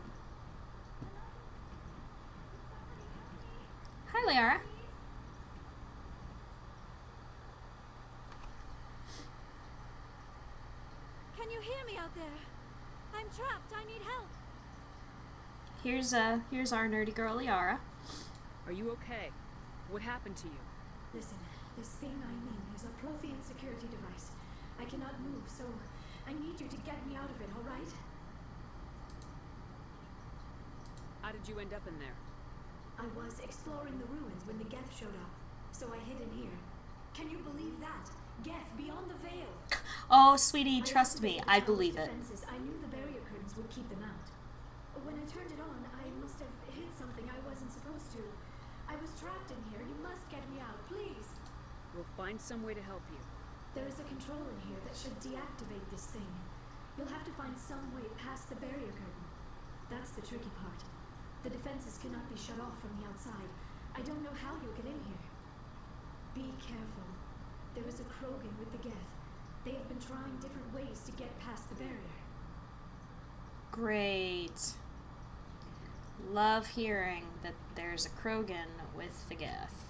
Hi, Liara. Can you hear me out there? I'm trapped. I need help. Here's our nerdy girl, Liara. Are you okay? What happened to you? Listen, this thing I'm in is a Prothean security device. I cannot move, so I need you to get me out of it, alright? How did you end up in there? I was exploring the ruins when the Geth showed up, so I hid in here. Can you believe that? Geth, beyond the veil. Oh, sweetie, trust me. I believe it. Defenses. I knew the barrier curtains would keep them out. When I turned it on, I must have hit something I wasn't supposed to. I was trapped in here. You must get me out, please. We'll find some way to help you. There is a control in here that should deactivate this thing. You'll have to find some way past the barrier curtain. That's the tricky part. The defenses cannot be shut off from the outside. I don't know how you'll get in here. Be careful. There is a Krogan with the Geth. They have been trying different ways to get past the barrier. Great. Love hearing that there's a Krogan with the Geth.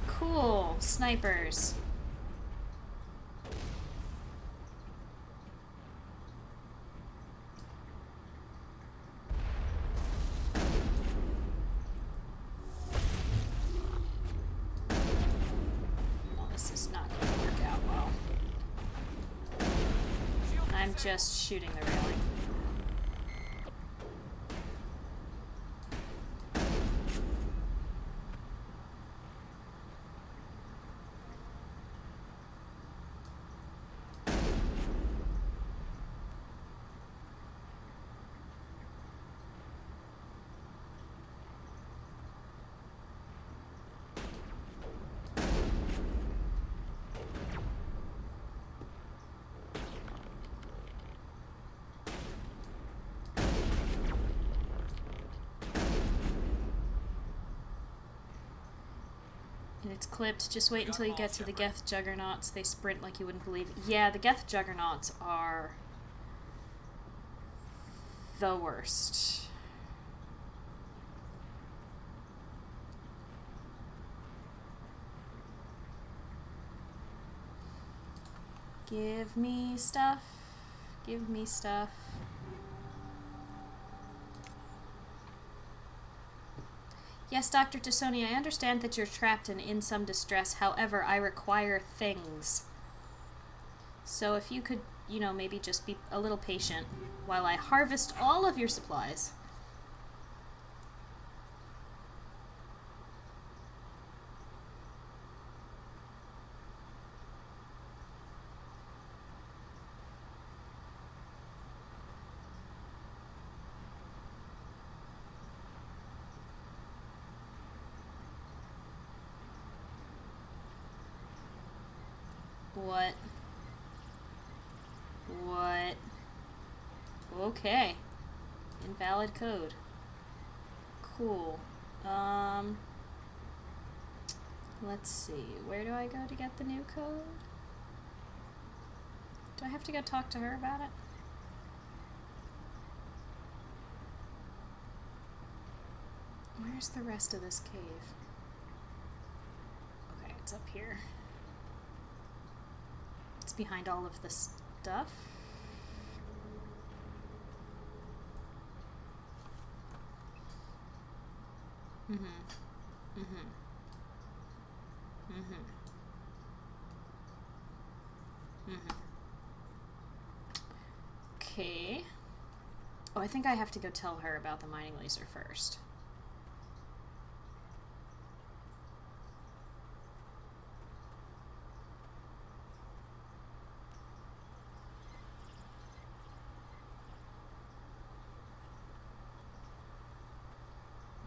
Cool. Snipers. Well, this is not going to work out well. I'm just shooting the railing. And it's clipped. Just wait until you get to the Geth Juggernauts. They sprint like you wouldn't believe. Yeah, the Geth Juggernauts are the worst. Give me stuff. Give me stuff. Yes, Dr. Tassoni, I understand that you're trapped and in some distress. However, I require things. So if you could, you know, maybe just be a little patient while I harvest all of your supplies. What? What? Okay. Invalid code. Cool. Let's see. Where do I go to get the new code? Do I have to go talk to her about it? Where's the rest of this cave? Okay, it's up here. It's behind all of the stuff. Mm-hmm. Mm-hmm. Mm-hmm. Mm-hmm. Okay. Oh, I think I have to go tell her about the mining laser first.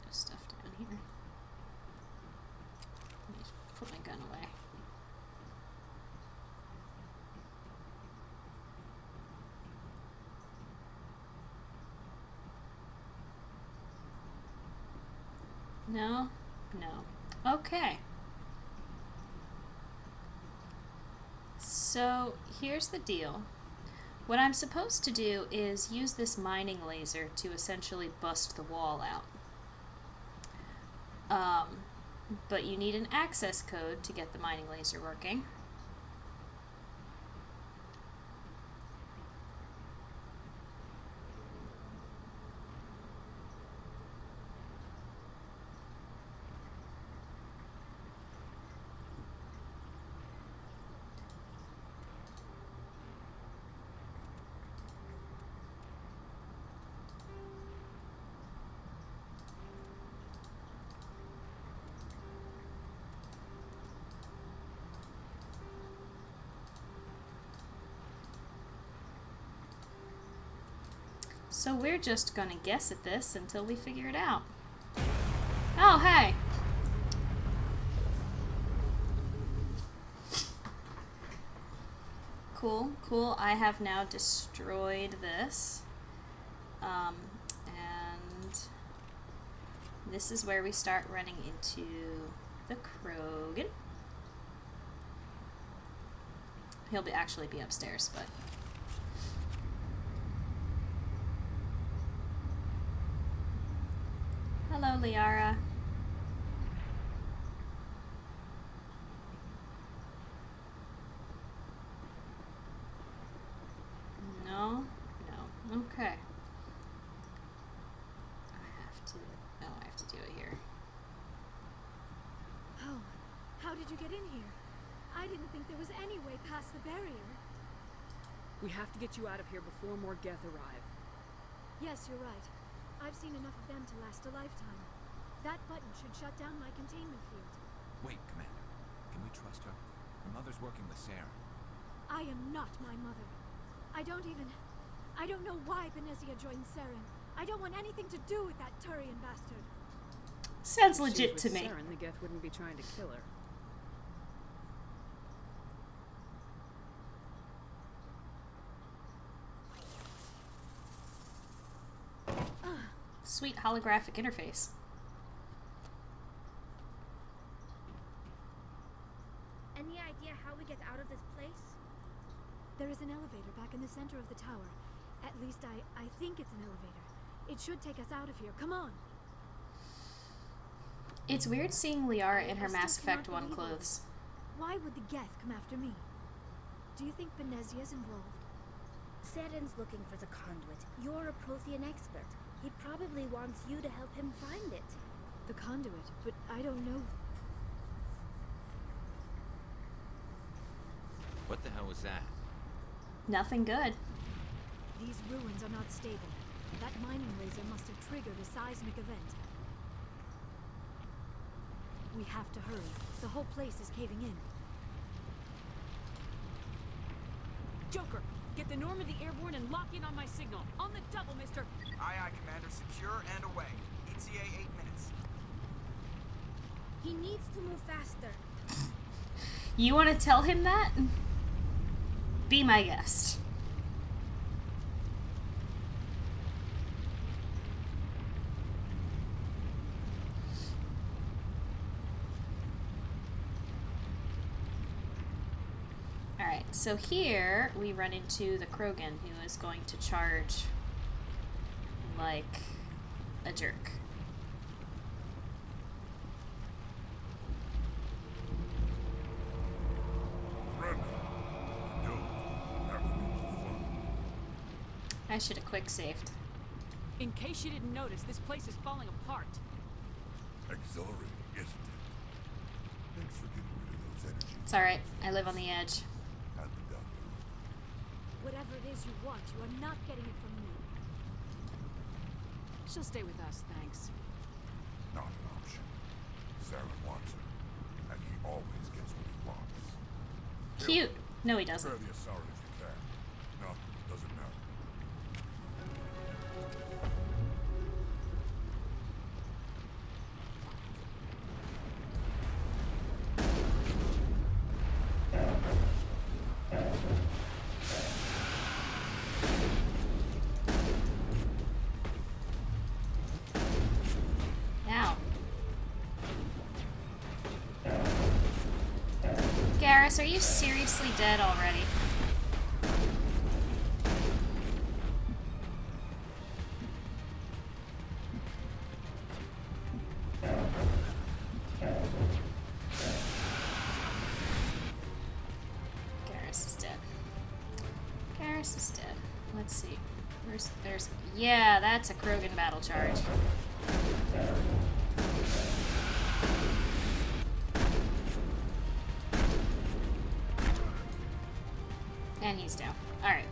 Stuff down here. Let me put my gun away. No? No. Okay. So, here's the deal. What I'm supposed to do is use this mining laser to essentially bust the wall out. But you need an access code to get the mining laser working. So we're just gonna guess at this until we figure it out. Oh, hey! Cool, cool. I have now destroyed this. And this is where we start running into the Krogan. He'll actually be upstairs, but... Hello, Liara. No? No. Okay. I have to do it here. Oh, how did you get in here? I didn't think there was any way past the barrier. We have to get you out of here before more Geth arrive. Yes, you're right. I've seen enough of them to last a lifetime. That button should shut down my containment field. Wait, Commander. Can we trust her? Her mother's working with Saren. I am not my mother. I don't know why Benezia joined Saren. I don't want anything to do with that Turian bastard. Sounds legit to me. Saren, the Geth wouldn't be trying to kill her. Sweet holographic interface. Any idea how we get out of this place? There is an elevator back in the center of the tower. At least I think it's an elevator. It should take us out of here. Come on. It's weird seeing Liara in her Mass Effect 1 clothes. Why would the Geth come after me? Do you think Benezia's involved? Saren's looking for the conduit. You're a Prothean expert. He probably wants you to help him find it. The conduit? But I don't know. What the hell was that? Nothing good. These ruins are not stable. That mining laser must have triggered a seismic event. We have to hurry. The whole place is caving in. Joker, get the Normandy airborne and lock in on my signal. On the double, mister. Aye, aye, Commander. Secure and away. ETA 8 minutes. He needs to move faster. You want to tell him that? Be my guest. Alright, so here we run into the Krogan, who is going to charge like a jerk. I should have quick saved. In case you didn't notice, this place is falling apart. Exhilarating, isn't it? Thanks for getting rid of those energies. It's alright, I live on the edge. And the doctor. Whatever it is you want, you are not getting it from me. She'll stay with us, thanks. Not an option. Saren wants her, and he always gets what he wants. Cute. No, he doesn't. Spare the Saren if you can. No, doesn't matter. Garrus, are you seriously dead already? Garrus is dead. Garrus is dead. Let's see. There's yeah, that's a Krogan battle charge. And he's down. Alright.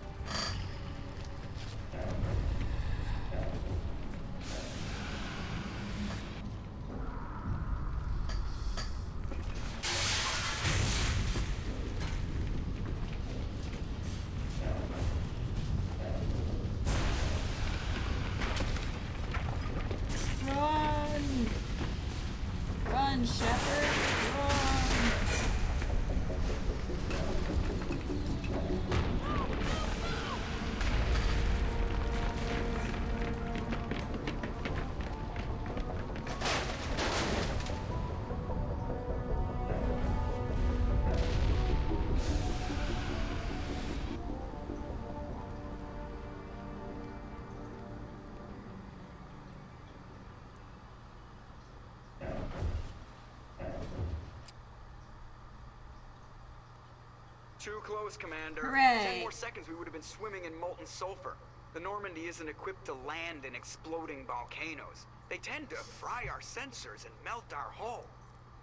Too close, Commander. Hooray. 10 more seconds we would have been swimming in molten sulfur. The Normandy isn't equipped to land in exploding volcanoes. They tend to fry our sensors and melt our hull.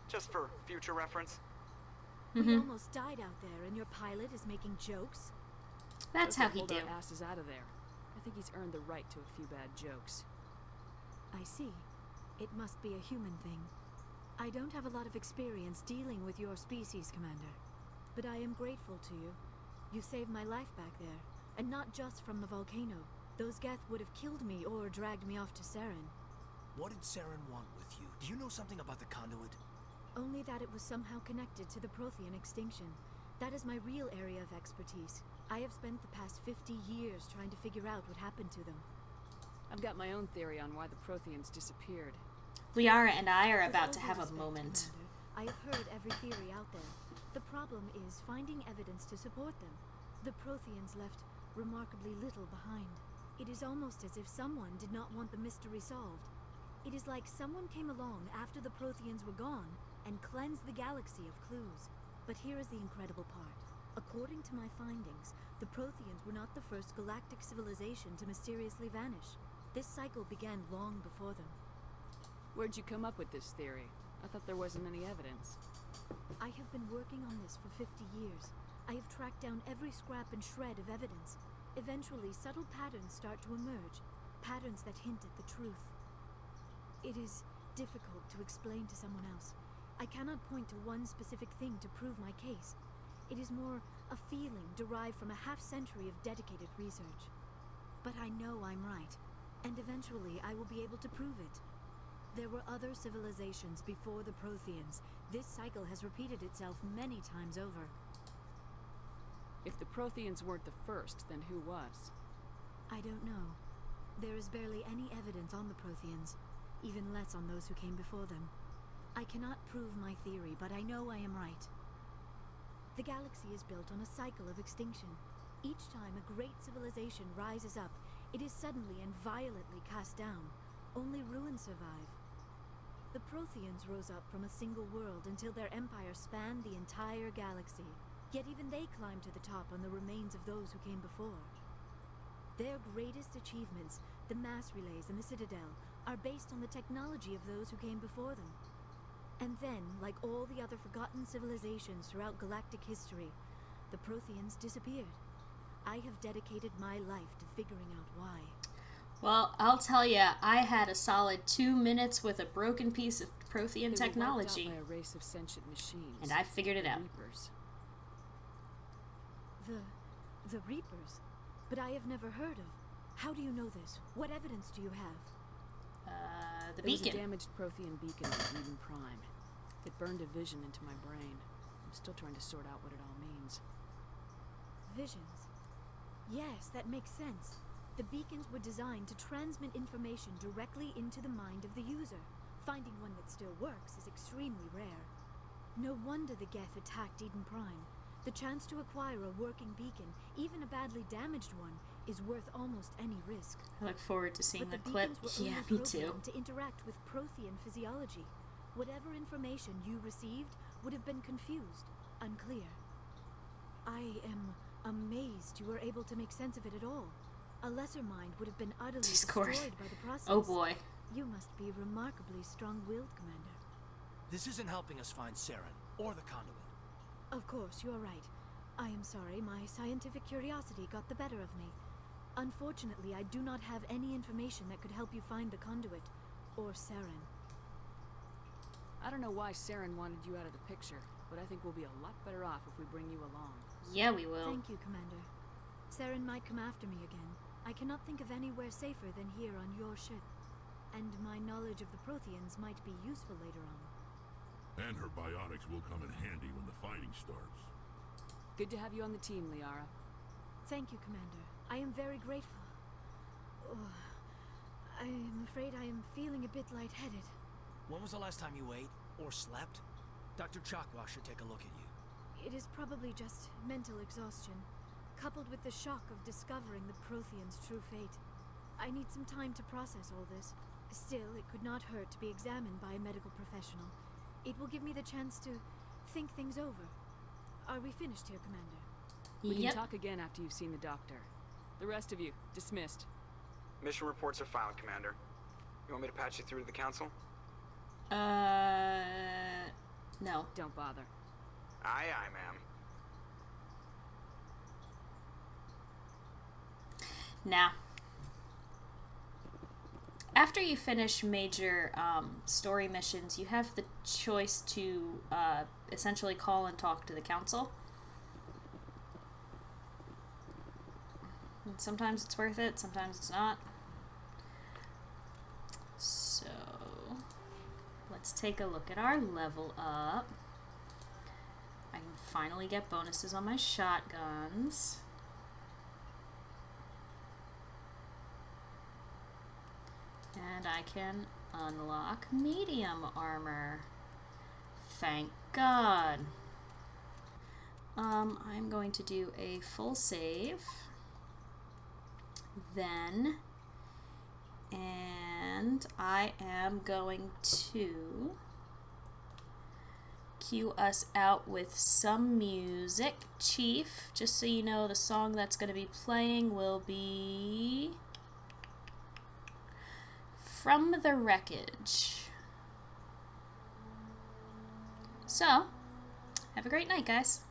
Just for future reference. We almost died out there, and your pilot is making jokes? That's how he do. Our asses out of there. I think he's earned the right to a few bad jokes. I see. It must be a human thing. I don't have a lot of experience dealing with your species, Commander. But I am grateful to you. You saved my life back there. And not just from the volcano. Those Geth would have killed me or dragged me off to Saren. What did Saren want with you? Do you know something about the conduit? Only that it was somehow connected to the Prothean extinction. That is my real area of expertise. I have spent the past 50 years trying to figure out what happened to them. I've got my own theory on why the Protheans disappeared. Liara and I are With about all to due have a respect, moment. Commander, I have heard every theory out there. The problem is finding evidence to support them. The Protheans left remarkably little behind. It is almost as if someone did not want the mystery solved. It is like someone came along after the Protheans were gone and cleansed the galaxy of clues. But here is the incredible part. According to my findings, the Protheans were not the first galactic civilization to mysteriously vanish. This cycle began long before them. Where'd you come up with this theory? I thought there wasn't any evidence. I have been working on this for 50 years. I have tracked down every scrap and shred of evidence. Eventually, subtle patterns start to emerge. Patterns that hint at the truth. It is difficult to explain to someone else. I cannot point to one specific thing to prove my case. It is more a feeling derived from a half-century of dedicated research. But I know I'm right, and eventually I will be able to prove it. There were other civilizations before the Protheans. This cycle has repeated itself many times over. If the Protheans weren't the first, then who was? I don't know. There is barely any evidence on the Protheans, even less on those who came before them. I cannot prove my theory, but I know I am right. The galaxy is built on a cycle of extinction. Each time a great civilization rises up, it is suddenly and violently cast down. Only ruins survive. The Protheans rose up from a single world until their empire spanned the entire galaxy. Yet even they climbed to the top on the remains of those who came before. Their greatest achievements, the mass relays and the Citadel, are based on the technology of those who came before them. And then, like all the other forgotten civilizations throughout galactic history, the Protheans disappeared. I have dedicated my life to figuring out why. Well, I'll tell ya, I had a solid 2 minutes with a broken piece of Prothean technology. They were wiped out by a race of sentient machines. And I figured it out. Reapers. The Reapers? But I have never heard of. How do you know this? What evidence do you have? The There was beacon. a damaged Prothean beacon at Eden Prime. It burned a vision into my brain. I'm still trying to sort out what it all means. Visions. Yes, that makes sense. The beacons were designed to transmit information directly into the mind of the user. Finding one that still works is extremely rare. No wonder the Geth attacked Eden Prime. The chance to acquire a working beacon, even a badly damaged one, is worth almost any risk. I look forward to seeing the But clip. beacons were Yeah, only me too. programmed to interact with Prothean physiology. Whatever information you received would have been confused, unclear. I am amazed you were able to make sense of it at all. A lesser mind would have been utterly Discord. destroyed by the process. Oh boy. You must be remarkably strong-willed, Commander. This isn't helping us find Saren or the conduit. Of course, you are right. I am sorry, my scientific curiosity got the better of me. Unfortunately, I do not have any information that could help you find the conduit, or Saren. I don't know why Saren wanted you out of the picture, but I think we'll be a lot better off if we bring you along. Yeah, we will. Thank you, Commander. Saren might come after me again. I cannot think of anywhere safer than here on your ship. And my knowledge of the Protheans might be useful later on. And her biotics will come in handy when the fighting starts. Good to have you on the team, Liara. Thank you, Commander. I am very grateful. Oh, I am afraid I am feeling a bit lightheaded. When was the last time you ate or slept? Dr. Chakwa should take a look at you. It is probably just mental exhaustion, coupled with the shock of discovering the Protheans' true fate. I need some time to process all this. Still, it could not hurt to be examined by a medical professional. It will give me the chance to think things over. Are we finished here, Commander? We Yep. can talk again after you've seen the doctor. The rest of you, dismissed. Mission reports are filed, Commander. You want me to patch you through to the Council? No. Don't bother. Aye, aye, ma'am. Now, after you finish major story missions, you have the choice to essentially call and talk to the Council. And sometimes it's worth it, sometimes it's not. So, let's take a look at our level up. I can finally get bonuses on my shotguns. And I can unlock medium armor. Thank God. I'm going to do a full save. Then, and I am going to cue us out with some music. Chief, just so you know, the song that's going to be playing will be From the Wreckage. So, have a great night, guys.